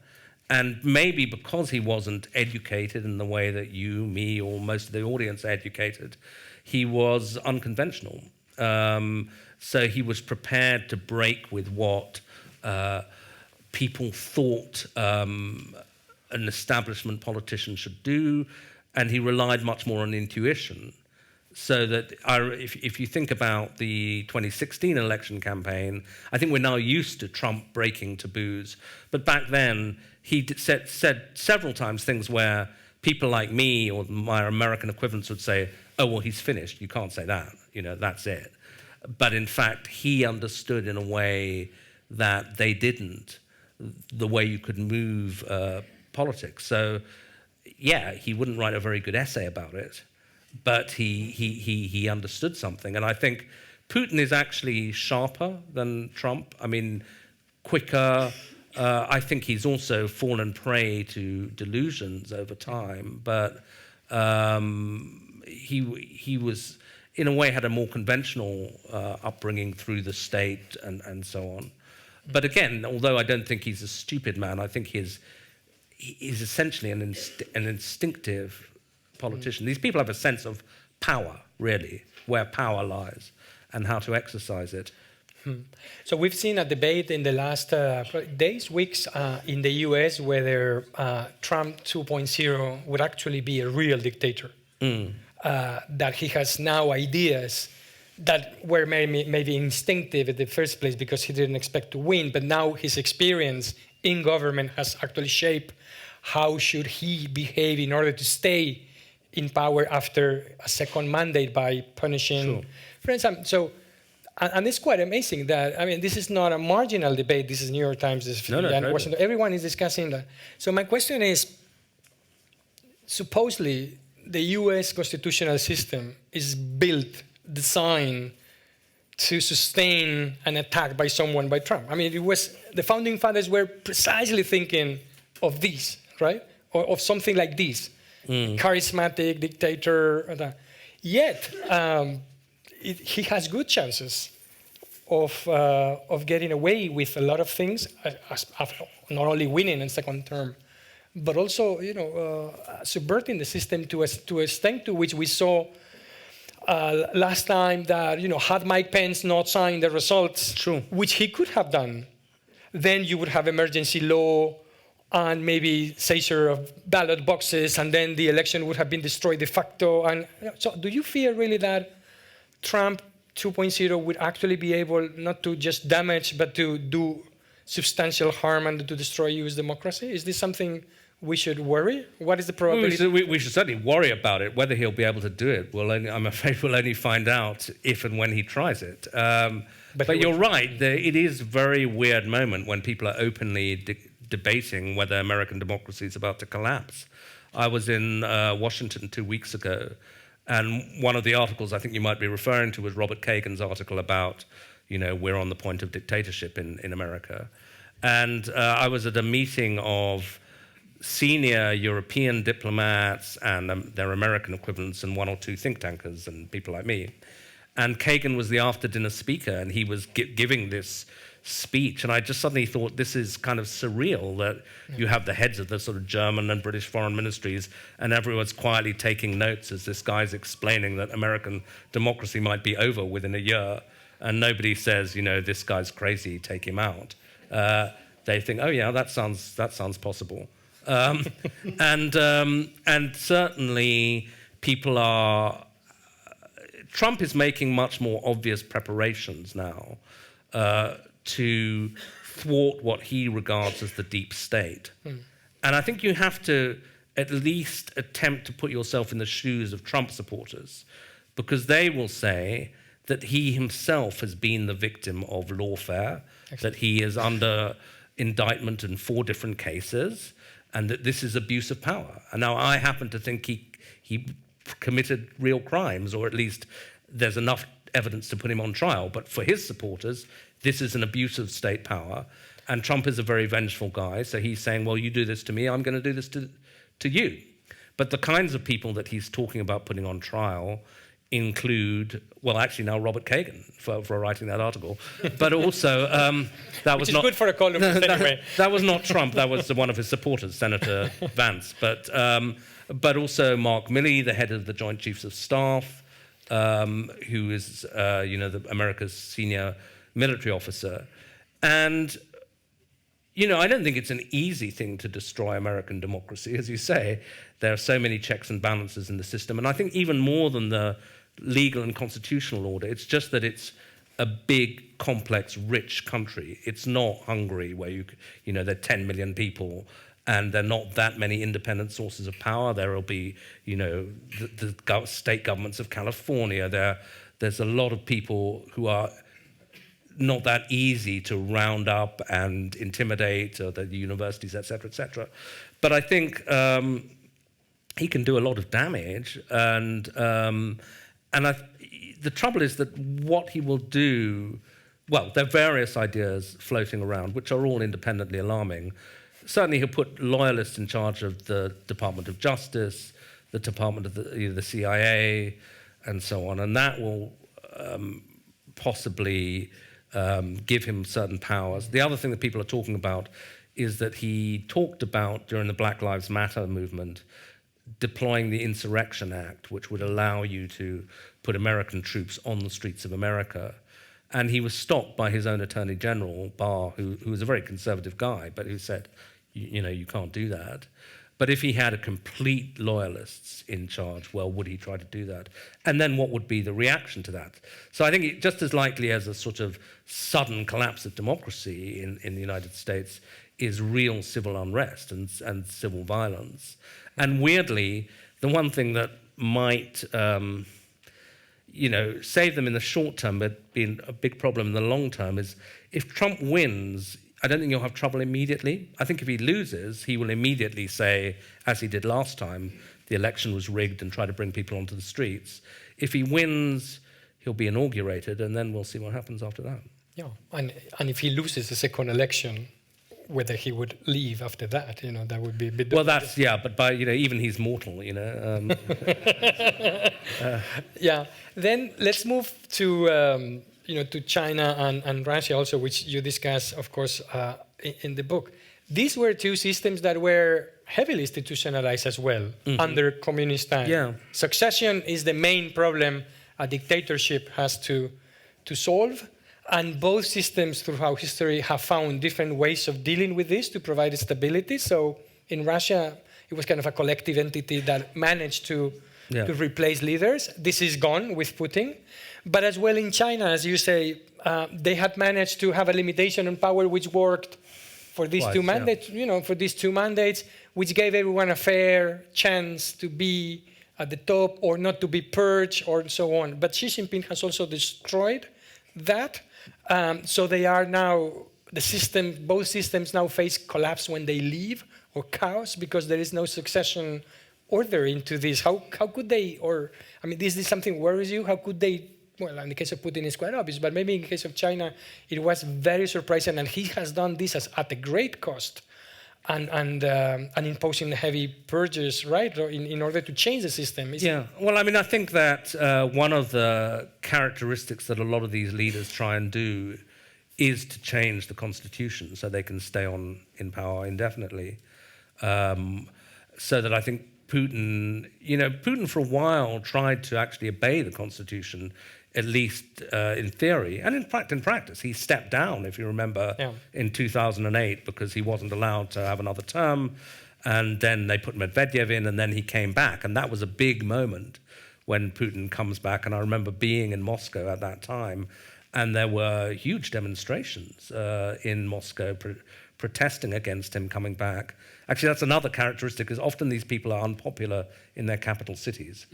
E: And maybe because he wasn't educated in the way that you, me, or most of the audience are educated, he was unconventional. So he was prepared to break with what people thought an establishment politician should do, and he relied much more on intuition. So that if you think about the 2016 election campaign, I think we're now used to Trump breaking taboos. But back then, he said several times things where people like me or my American equivalents would say, oh, well, he's finished. You can't say that. You know, that's it. But in fact, he understood in a way that they didn't, the way you could move politics. So, yeah, he wouldn't write a very good essay about it, but he understood something. And I think Putin is actually sharper than Trump. I mean, quicker. I think he's also fallen prey to delusions over time, but he was, in a way, had a more conventional upbringing through the state and so on. But again, although I don't think he's a stupid man, I think he's essentially an instinctive politician. These people have a sense of power, really, where power lies and how to exercise it.
D: So we've seen a debate in the last days, weeks, in the US whether Trump 2.0 would actually be a real dictator. That he has now ideas that were maybe instinctive in the first place because he didn't expect to win, but now his experience in government has actually shaped how should he behave in order to stay in power after a second mandate by punishing friends. So, and it's quite amazing that, I mean, this is not a marginal debate. This is New York Times, this is Washington. Everyone is discussing that. So my question is, supposedly, the US constitutional system is built, designed to sustain an attack by someone, by Trump. I mean, it was, the founding fathers were precisely thinking of this, right? Or of something like this. Charismatic dictator. Yet, he has good chances of getting away with a lot of things, not only winning in second term, but also, you know, subverting the system to a extent to which we saw last time that, you know, had Mike Pence not signed the results, which he could have done, then you would have emergency law and maybe seizure of ballot boxes, and then the election would have been destroyed de facto. And so do you fear really that Trump 2.0 would actually be able not to just damage, but to do substantial harm and to destroy US democracy? Is this something we should worry? What is the probability?
E: We should certainly worry about it. Whether he'll be able to do it, I'm afraid we'll only find out if and when he tries it. But you're right. It is a very weird moment when people are openly debating whether American democracy is about to collapse. I was in Washington 2 weeks ago, and one of the articles I think you might be referring to was Robert Kagan's article about, you know, we're on the point of dictatorship in America. And I was at a meeting of senior European diplomats and their American equivalents and one or two think tankers and people like me. And Kagan was the after-dinner speaker, and he was giving this speech, and I just suddenly thought, this is kind of surreal that you have the heads of the sort of German and British foreign ministries, and everyone's quietly taking notes as this guy's explaining that American democracy might be over within a year, and nobody says, you know, this guy's crazy, take him out. They think, oh yeah, that sounds possible. And certainly people are... Trump is making much more obvious preparations now to thwart what he regards as the deep state. And I think you have to at least attempt to put yourself in the shoes of Trump supporters, because they will say that he himself has been the victim of lawfare, that he is under indictment in 4 different cases, and that this is abuse of power. And now I happen to think he committed real crimes, or at least there's enough evidence to put him on trial. But for his supporters, this is an abuse of state power. And Trump is a very vengeful guy. So he's saying, well, you do this to me, I'm going to do this to you. But the kinds of people that he's talking about putting on trial include, well, actually now Robert Kagan for writing that article, but also that was not
D: good for a columnist anyway.
E: That was not Trump. That was one of his supporters, Senator Vance. But also Mark Milley, the head of the Joint Chiefs of Staff, who is America's senior military officer, and. I don't think it's an easy thing to destroy American democracy. As you say, there are so many checks and balances in the system. And I think even more than the legal and constitutional order, it's just that it's a big, complex, rich country. It's not Hungary, where there are 10 million people and there are not that many independent sources of power. There will be, the state governments of California. There's a lot of people who are not that easy to round up and intimidate, or the universities, et cetera, But I think he can do a lot of damage, and the trouble is that what he will do, well, there are various ideas floating around, which are all independently alarming. Certainly he'll put loyalists in charge of the Department of Justice, the Department of the CIA, and so on, and that will possibly give him certain powers. The other thing that people are talking about is that he talked about, during the Black Lives Matter movement, deploying the Insurrection Act, which would allow you to put American troops on the streets of America. And he was stopped by his own Attorney General, Barr, who was a very conservative guy, but who said, you can't do that. But if he had a complete loyalists in charge, well, would he try to do that? And then what would be the reaction to that? So I think just as likely as a sort of sudden collapse of democracy in the United States is real civil unrest and civil violence. And weirdly, the one thing that might save them in the short term but be a big problem in the long term is if Trump wins, I don't think he'll have trouble immediately. I think if he loses, he will immediately say, as he did last time, the election was rigged and try to bring people onto the streets. If he wins, he'll be inaugurated, and then we'll see what happens after that.
D: Yeah, and if he loses the second election, whether he would leave after that, that would be a bit...
E: Well, that's, but by, even he's mortal,
D: Yeah, then let's move to... to China and Russia also, which you discuss, of course, in the book. These were two systems that were heavily institutionalized as well under communist time.
E: Yeah.
D: Succession is the main problem a dictatorship has to solve, and both systems throughout history have found different ways of dealing with this to provide stability. So in Russia, it was kind of a collective entity that managed to replace leaders. This is gone with Putin. But as well in China, as you say, they had managed to have a limitation on power which worked for these two mandates, for these two mandates, which gave everyone a fair chance to be at the top or not to be purged or so on. But Xi Jinping has also destroyed that. So they are now, both systems now face collapse when they leave, or chaos, because there is no succession order into this. How could they, is this something worries you? How could they? Well, in the case of Putin, it's quite obvious, but maybe in the case of China, it was very surprising, and he has done this at a great cost, and imposing heavy purges, right, in order to change the system.
E: Well, I think that one of the characteristics that a lot of these leaders try and do is to change the constitution so they can stay on in power indefinitely. So that I think Putin for a while tried to actually obey the constitution, at least in theory, and in fact, in practice. He stepped down, if you remember, in 2008 because he wasn't allowed to have another term, and then they put Medvedev in, and then he came back, and that was a big moment when Putin comes back. And I remember being in Moscow at that time, and there were huge demonstrations in Moscow protesting against him coming back. Actually, that's another characteristic, is often these people are unpopular in their capital cities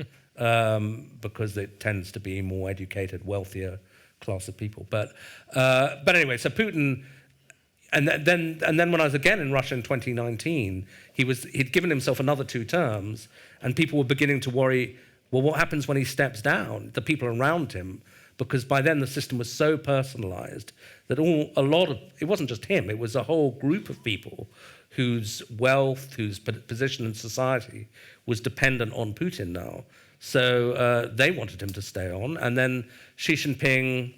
E: because it tends to be more educated, wealthier class of people. But anyway, so Putin, and then when I was again in Russia in 2019, he'd given himself another 2 terms, and people were beginning to worry, well, what happens when he steps down? The people around him because by then the system was so personalized that it wasn't just him, it was a whole group of people whose wealth, whose position in society was dependent on Putin now. So they wanted him to stay on. And then Xi Jinping,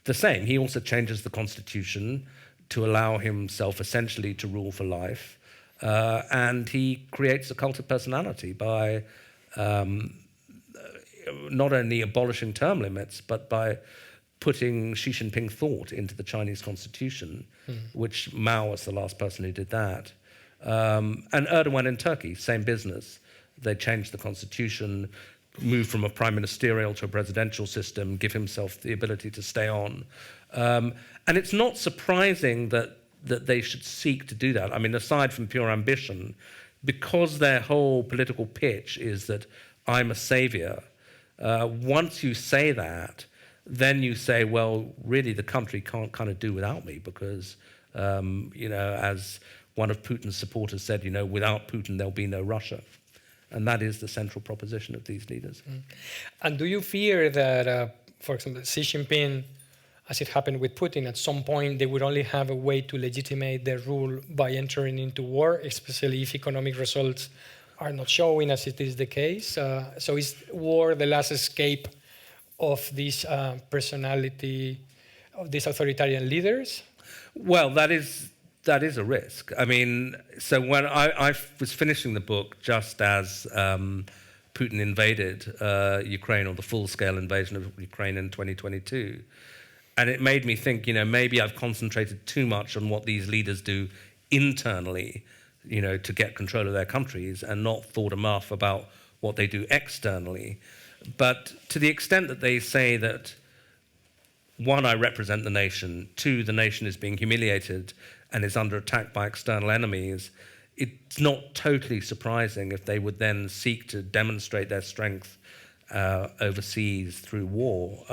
E: the same. He also changes the constitution to allow himself essentially to rule for life. And he creates a cult of personality by not only abolishing term limits, but by putting Xi Jinping thought into the Chinese constitution, which Mao was the last person who did that. And Erdogan in Turkey, same business. They changed the constitution, moved from a prime ministerial to a presidential system, give himself the ability to stay on. And it's not surprising that they should seek to do that. I mean, aside from pure ambition, because their whole political pitch is that I'm a savior, once you say that, then you say, well, really the country can't kind of do without me because, as one of Putin's supporters said, without Putin there'll be no Russia. And that is the central proposition of these leaders.
D: And do you fear that, for example, Xi Jinping, as it happened with Putin, at some point they would only have a way to legitimate their rule by entering into war, especially if economic results are not showing as it is the case? So is war the last escape of this personality, of these authoritarian leaders?
E: Well, that is a risk. I mean, so when I was finishing the book just as Putin invaded Ukraine, or the full-scale invasion of Ukraine in 2022, and it made me think, maybe I've concentrated too much on what these leaders do internally, to get control of their countries, and not thought enough about what they do externally. But to the extent that they say that, one, I represent the nation, two, the nation is being humiliated and is under attack by external enemies, it's not totally surprising if they would then seek to demonstrate their strength overseas through war.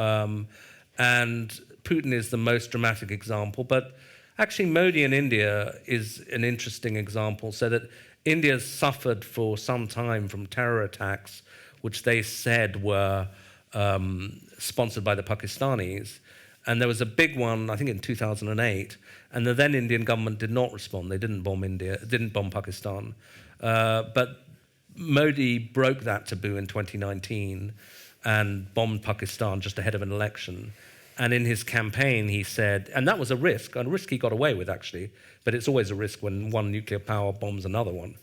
E: And Putin is the most dramatic example, but actually Modi in India is an interesting example, so that India's suffered for some time from terror attacks, which they said were sponsored by the Pakistanis. And there was a big one, I think in 2008, and the then Indian government did not respond. They didn't bomb India, didn't bomb Pakistan. But Modi broke that taboo in 2019 and bombed Pakistan just ahead of an election. And in his campaign, he said, and that was a risk he got away with, actually, but it's always a risk when one nuclear power bombs another one.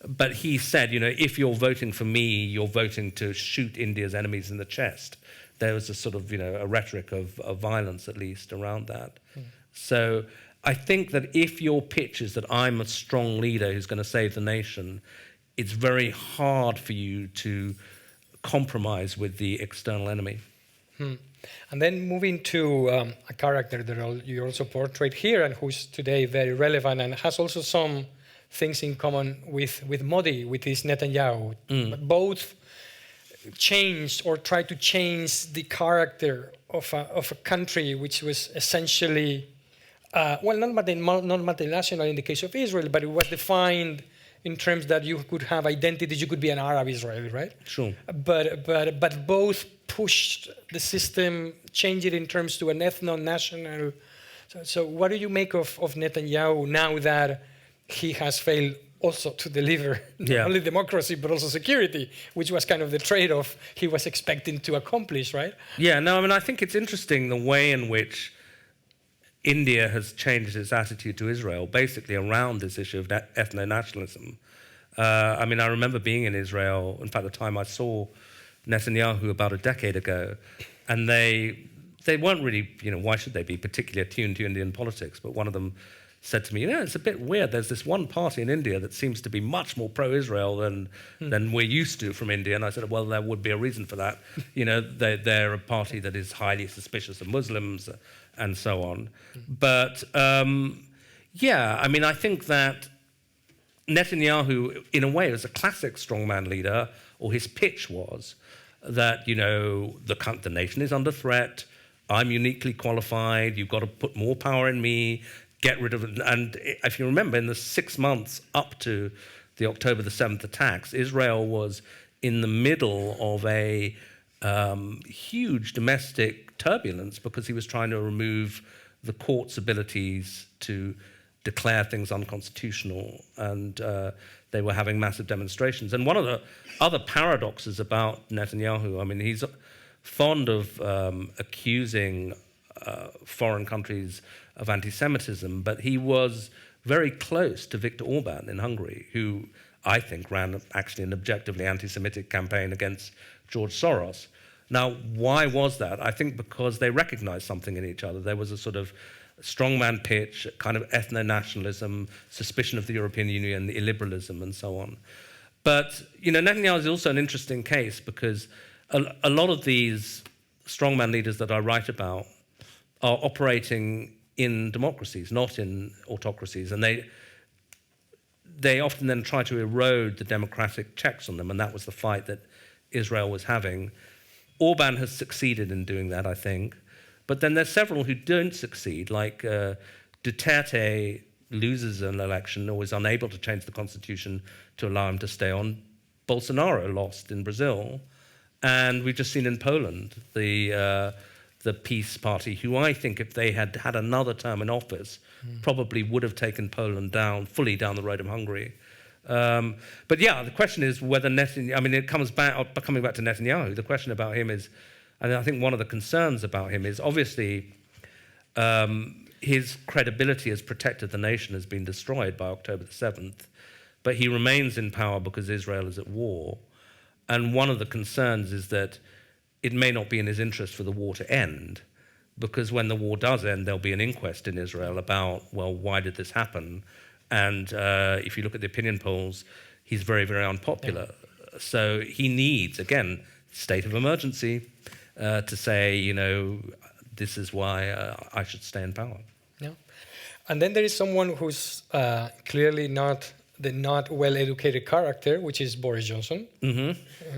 E: But he said, if you're voting for me, you're voting to shoot India's enemies in the chest. There was a sort of, a rhetoric of violence, at least, around that. So I think that if your pitch is that I'm a strong leader who's going to save the nation, it's very hard for you to compromise with the external enemy.
D: And then moving to a character that you also portrayed here and who's today very relevant and has also some things in common with Modi, with his Netanyahu. Both changed or tried to change the character of a country which was essentially, not multinational in the case of Israel, but it was defined in terms that you could have identities. You could be an Arab Israeli, right?
E: Sure.
D: But both pushed the system, changed it in terms to an ethno-national. So what do you make of Netanyahu now that he has failed also to deliver not only democracy but also security, which was kind of the trade-off he was expecting to accomplish, right?
E: Yeah, no, I mean, I think it's interesting the way in which India has changed its attitude to Israel, basically around this issue of ethno-nationalism. I mean, I remember being in Israel, in fact, the time I saw Netanyahu about a decade ago, and they weren't really, why should they be particularly attuned to Indian politics, but one of them said to me, it's a bit weird, there's this one party in India that seems to be much more pro-Israel than we're used to from India. And I said, well, there would be a reason for that. They're a party that is highly suspicious of Muslims and so on. But I mean, I think that Netanyahu, in a way, is a classic strongman leader, or his pitch was that, the nation is under threat, I'm uniquely qualified, you've got to put more power in me, get rid of it. And if you remember, in the 6 months up to the October the 7th attacks, Israel was in the middle of a huge domestic turbulence because he was trying to remove the court's abilities to declare things unconstitutional, and they were having massive demonstrations. And one of the other paradoxes about Netanyahu, I mean, he's fond of accusing foreign countries of anti-Semitism, but he was very close to Viktor Orban in Hungary, who I think ran actually an objectively anti-Semitic campaign against George Soros. Now, why was that? I think because they recognized something in each other. There was a sort of strongman pitch, kind of ethno-nationalism, suspicion of the European Union, illiberalism, and so on. But, you know, Netanyahu is also an interesting case because a lot of these strongman leaders that I write about are operating in democracies, not in autocracies, and they often then try to erode the democratic checks on them, and that was the fight that Israel was having. Orban has succeeded in doing that, I think, but then there's several who don't succeed, like Duterte loses an election or is unable to change the constitution to allow him to stay on. Bolsonaro lost in Brazil, and we've just seen in Poland the Peace Party, who I think if they had had another term in office, probably would have taken Poland fully down the road of Hungary. But yeah, the question is whether Netanyahu, I mean, coming back to Netanyahu, the question about him is, and I think one of the concerns about him is obviously his credibility as protector of the nation has been destroyed by October the 7th, but he remains in power because Israel is at war. And one of the concerns is that it may not be in his interest for the war to end, because when the war does end, there'll be an inquest in Israel about, well, why did this happen? And if you look at the opinion polls, he's very, very unpopular. Yeah. So he needs, again, state of emergency to say, you know, this is why I should stay in power.
D: Yeah. And then there is someone who's clearly not the not well-educated character, which is Boris Johnson,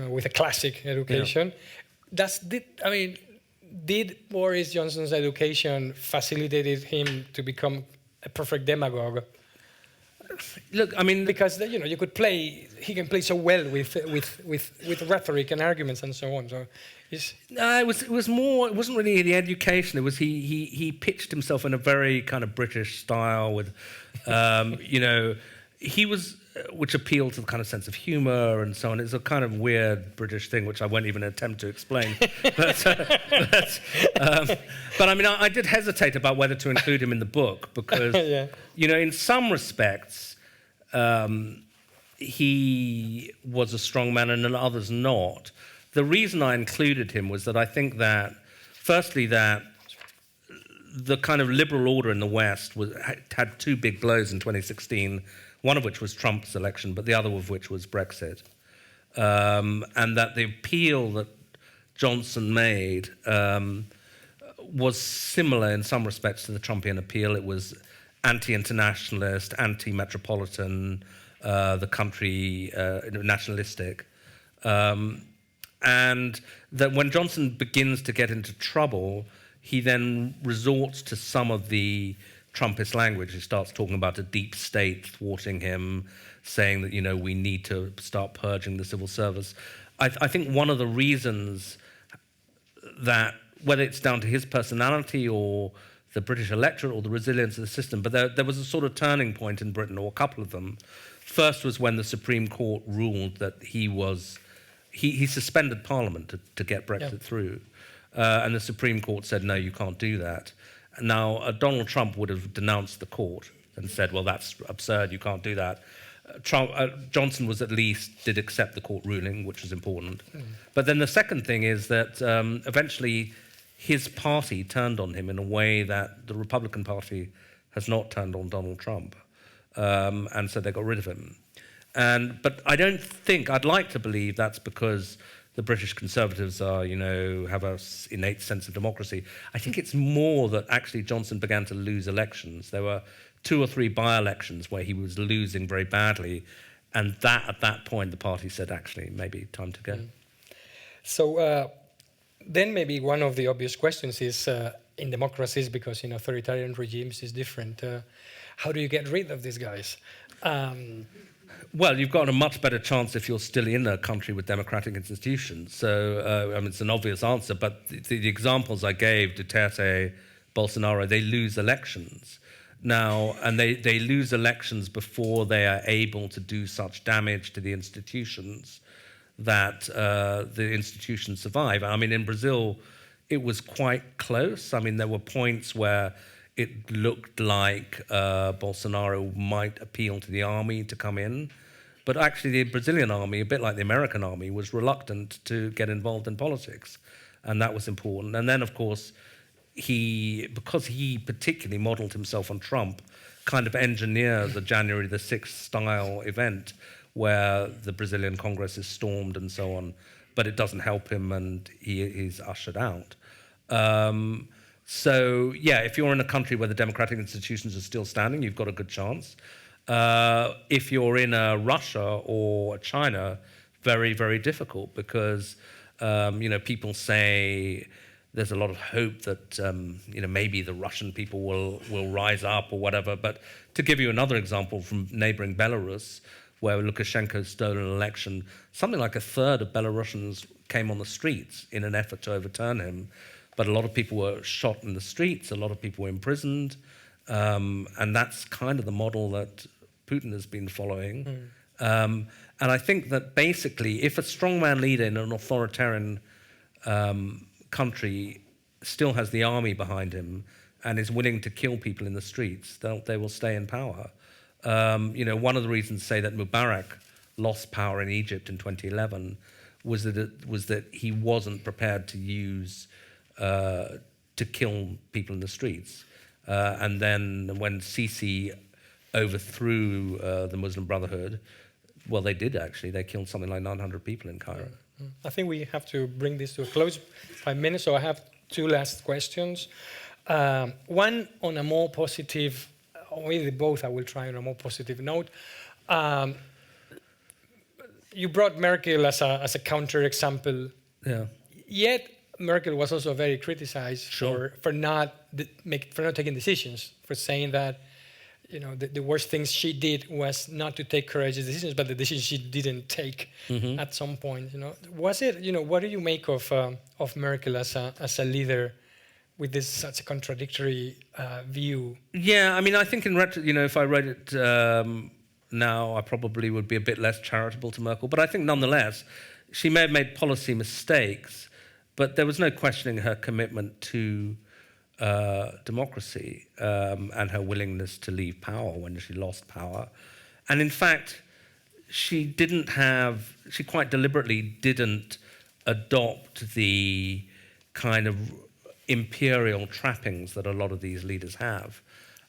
D: with a classic education. Yeah. Did Boris Johnson's education facilitated him to become a perfect demagogue?
E: Look, I mean,
D: because you know he can play so well with rhetoric and arguments and so on. So,
E: it was more. It wasn't really the education. It was he pitched himself in a very kind of British style with, you know, he was. Which appealed to the kind of sense of humour and so on. It's a kind of weird British thing, which I won't even attempt to explain. But I mean, I did hesitate about whether to include him in the book because, yeah. You know, in some respects, he was a strong man and in others not. The reason I included him was that I think that, firstly, that the kind of liberal order in the West had two big blows in 2016, one of which was Trump's election, but the other of which was Brexit. And that the appeal that Johnson made was similar in some respects to the Trumpian appeal. It was anti-internationalist, anti-metropolitan, the country nationalistic. And that when Johnson begins to get into trouble, he then resorts to some of the Trumpist language. He starts talking about a deep state thwarting him, saying that, you know, we need to start purging the civil service. I think one of the reasons that, whether it's down to his personality or the British electorate or the resilience of the system, but there was a sort of turning point in Britain, or a couple of them. First was when the Supreme Court ruled that he suspended Parliament to get Brexit through. And the Supreme Court said, no, you can't do that. Now, Donald Trump would have denounced the court and said, well, that's absurd, you can't do that. Johnson did accept the court ruling, which was important. But then the second thing is that eventually his party turned on him in a way that the Republican Party has not turned on Donald Trump. And so they got rid of him. But I'd like to believe that's because the British Conservatives are, you know, have an innate sense of democracy. I think it's more that actually Johnson began to lose elections. There were 2 or 3 by-elections where he was losing very badly, and at that point the party said, actually, maybe time to go.
D: So then maybe one of the obvious questions is, in democracies, because in authoritarian regimes is different, how do you get rid of these guys?
E: Well, you've got a much better chance if you're still in a country with democratic institutions. So, I mean, it's an obvious answer, but the examples I gave, Duterte, Bolsonaro, they lose elections now, and they lose elections before they are able to do such damage to the institutions that the institutions survive. I mean, in Brazil, it was quite close. I mean, there were points where it looked like Bolsonaro might appeal to the army to come in. But actually the Brazilian army, a bit like the American army, was reluctant to get involved in politics. And that was important. And then, of course, because he particularly modeled himself on Trump, kind of engineered the January the 6th style event where the Brazilian Congress is stormed and so on. But it doesn't help him, and he's ushered out. So, yeah, if you're in a country where the democratic institutions are still standing, you've got a good chance. If you're in Russia or China, very, very difficult because, people say there's a lot of hope that, maybe the Russian people will rise up or whatever. But to give you another example from neighboring Belarus, where Lukashenko stole an election, something like a third of Belarusians came on the streets in an effort to overturn him. But a lot of people were shot in the streets, a lot of people were imprisoned, and that's kind of the model that Putin has been following. And I think that basically, if a strongman leader in an authoritarian country still has the army behind him and is willing to kill people in the streets, they will stay in power. One of the reasons to say that Mubarak lost power in Egypt in 2011 was that he wasn't prepared to use to kill people in the streets. And then when Sisi overthrew the Muslim Brotherhood, well, they did actually. They killed something like 900 people in Cairo.
D: I think we have to bring this to a close. 5 minutes, so I have two last questions. One on a more positive, or maybe both I will try on a more positive note. You brought Merkel as a counter-example.
E: Yeah.
D: Yet Merkel was also very criticized for not taking decisions, for saying that the worst things she did was not to take courageous decisions, but the decisions she didn't take at some point. Was it? What do you make of Merkel as a leader with such a contradictory view?
E: Yeah, I mean, I think if I read it now, I probably would be a bit less charitable to Merkel. But I think nonetheless, she may have made policy mistakes. But there was no questioning her commitment to democracy and her willingness to leave power when she lost power. And in fact, she quite deliberately didn't adopt the kind of imperial trappings that a lot of these leaders have.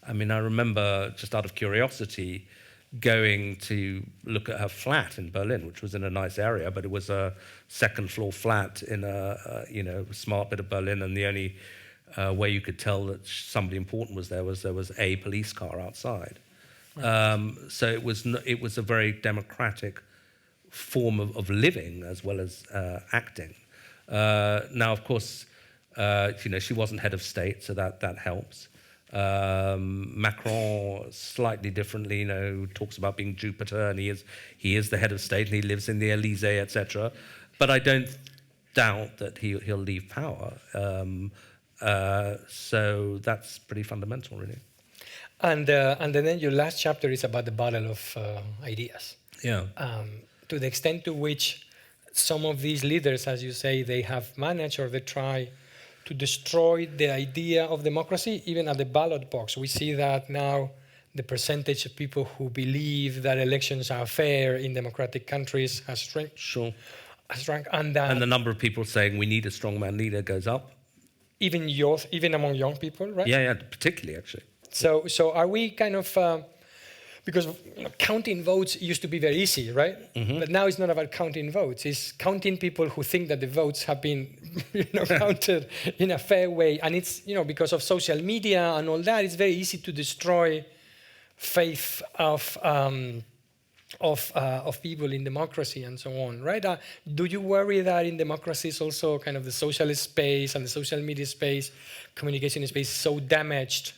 E: I mean, I remember, just out of curiosity, going to look at her flat in Berlin, which was in a nice area, but it was a second-floor flat in a smart bit of Berlin, and the only way you could tell that somebody important was there was a police car outside. Right. So it was a very democratic form of living as well as acting. Now, of course, she wasn't head of state, so that helps. Macron, slightly differently, talks about being Jupiter, and he is the head of state, and he lives in the Elysee, etc. But I don't doubt that he'll leave power. So that's pretty fundamental, really.
D: And then your last chapter is about the battle of ideas.
E: Yeah.
D: To the extent to which some of these leaders, as you say, they have managed or they try to destroy the idea of democracy, even at the ballot box. We see that now the percentage of people who believe that elections are fair in democratic countries has shrunk.
E: Sure.
D: And
E: the number of people saying we need a strongman leader goes up.
D: Even among young people, right?
E: Yeah, particularly, actually.
D: So are we kind of... because counting votes used to be very easy, right? Mm-hmm. But now it's not about counting votes. It's counting people who think that the votes have been counted in a fair way. And it's, because of social media and all that, it's very easy to destroy faith of people in democracy and so on, right? Do you worry that in democracies also kind of the socialist space and the social media space, communication space is so damaged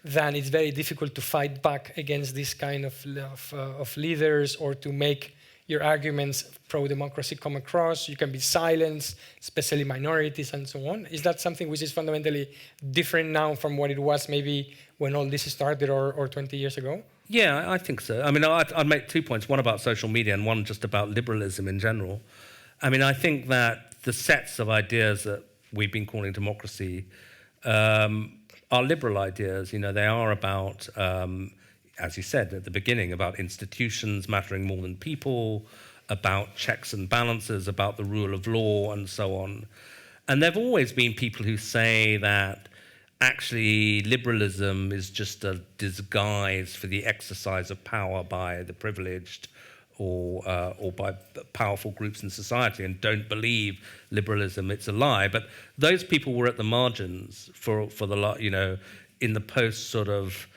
D: then it's very difficult to fight back against this kind of leaders or to make your arguments pro-democracy come across. You can be silenced, especially minorities and so on. Is that something which is fundamentally different now from what it was maybe when all this started or 20 years ago?
E: Yeah, I think so. I mean, I'd make 2 points, one about social media and one just about liberalism in general. I mean, I think that the sets of ideas that we've been calling democracy are liberal ideas. You know, they are about, as you said at the beginning, about institutions mattering more than people, about checks and balances, about the rule of law, and so on. And there have always been people who say that actually liberalism is just a disguise for the exercise of power by the privileged or by powerful groups in society, and don't believe liberalism, it's a lie. But those people were at the margins for the, you know, in the post sort of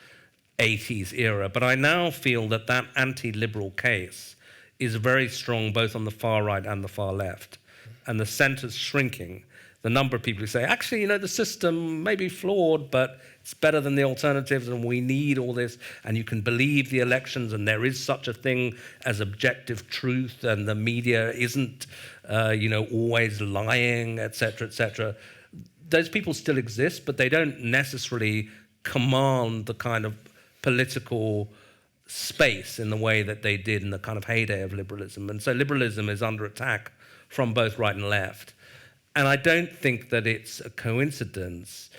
E: 80s era. But I now feel that that anti-liberal case is very strong both on the far right and the far left. And the centre's shrinking. The number of people who say, actually, you know, the system may be flawed, but it's better than the alternatives, and we need all this, and you can believe the elections, and there is such a thing as objective truth, and the media isn't, you know, always lying, etc., etc. Those people still exist, but they don't necessarily command the kind of political space in the way that they did in the kind of heyday of liberalism. And so liberalism is under attack from both right and left. And I don't think that it's a coincidence.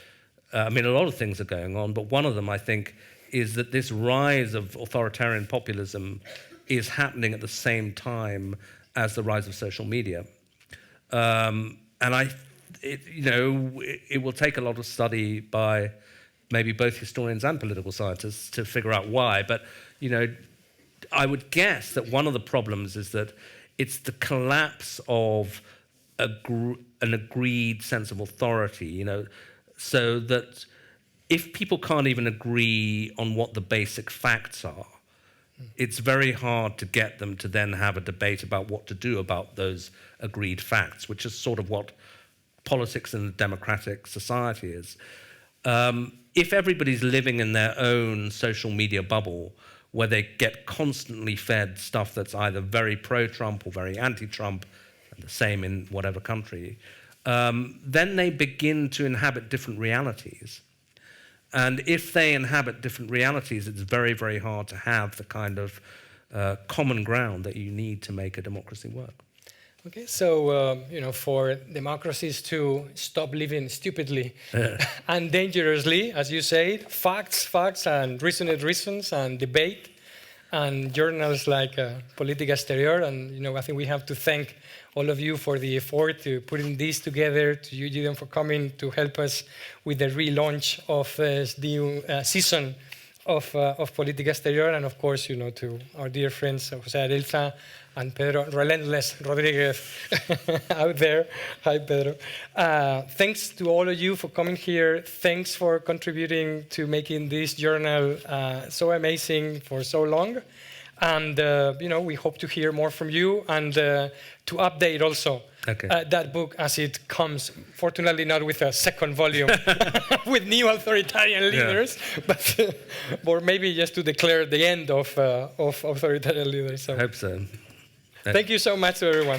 E: I mean, a lot of things are going on, but one of them, I think, is that this rise of authoritarian populism is happening at the same time as the rise of social media. And it will take a lot of study by maybe both historians and political scientists to figure out why. But, you know, I would guess that one of the problems is that it's the collapse of an agreed sense of authority, you know, so that if people can't even agree on what the basic facts are, it's very hard to get them to then have a debate about what to do about those agreed facts, which is sort of what politics in a democratic society is. If everybody's living in their own social media bubble, where they get constantly fed stuff that's either very pro-Trump or very anti-Trump, the same in whatever country, then they begin to inhabit different realities. And if they inhabit different realities, it's very, very hard to have the kind of common ground that you need to make a democracy work.
D: Okay, so, you know, for democracies to stop living stupidly and dangerously, as you say, facts, and reasoned reasons, and debate, and journals like Política Exterior, and, you know, I think we have to thank all of you for the effort to putting this together, to you, Gideon, for coming to help us with the relaunch of this new season of Política Exterior, and of course, you know, to our dear friends José Areilza and Pedro Relentless Rodriguez out there. Hi, Pedro. Thanks to all of you for coming here. Thanks for contributing to making this journal so amazing for so long. And, you know, we hope to hear more from you and to update also that book as it comes. Fortunately, not with a second volume with new authoritarian leaders, but or maybe just to declare the end of authoritarian leaders. So.
E: I hope so.
D: Thank you so much to everyone.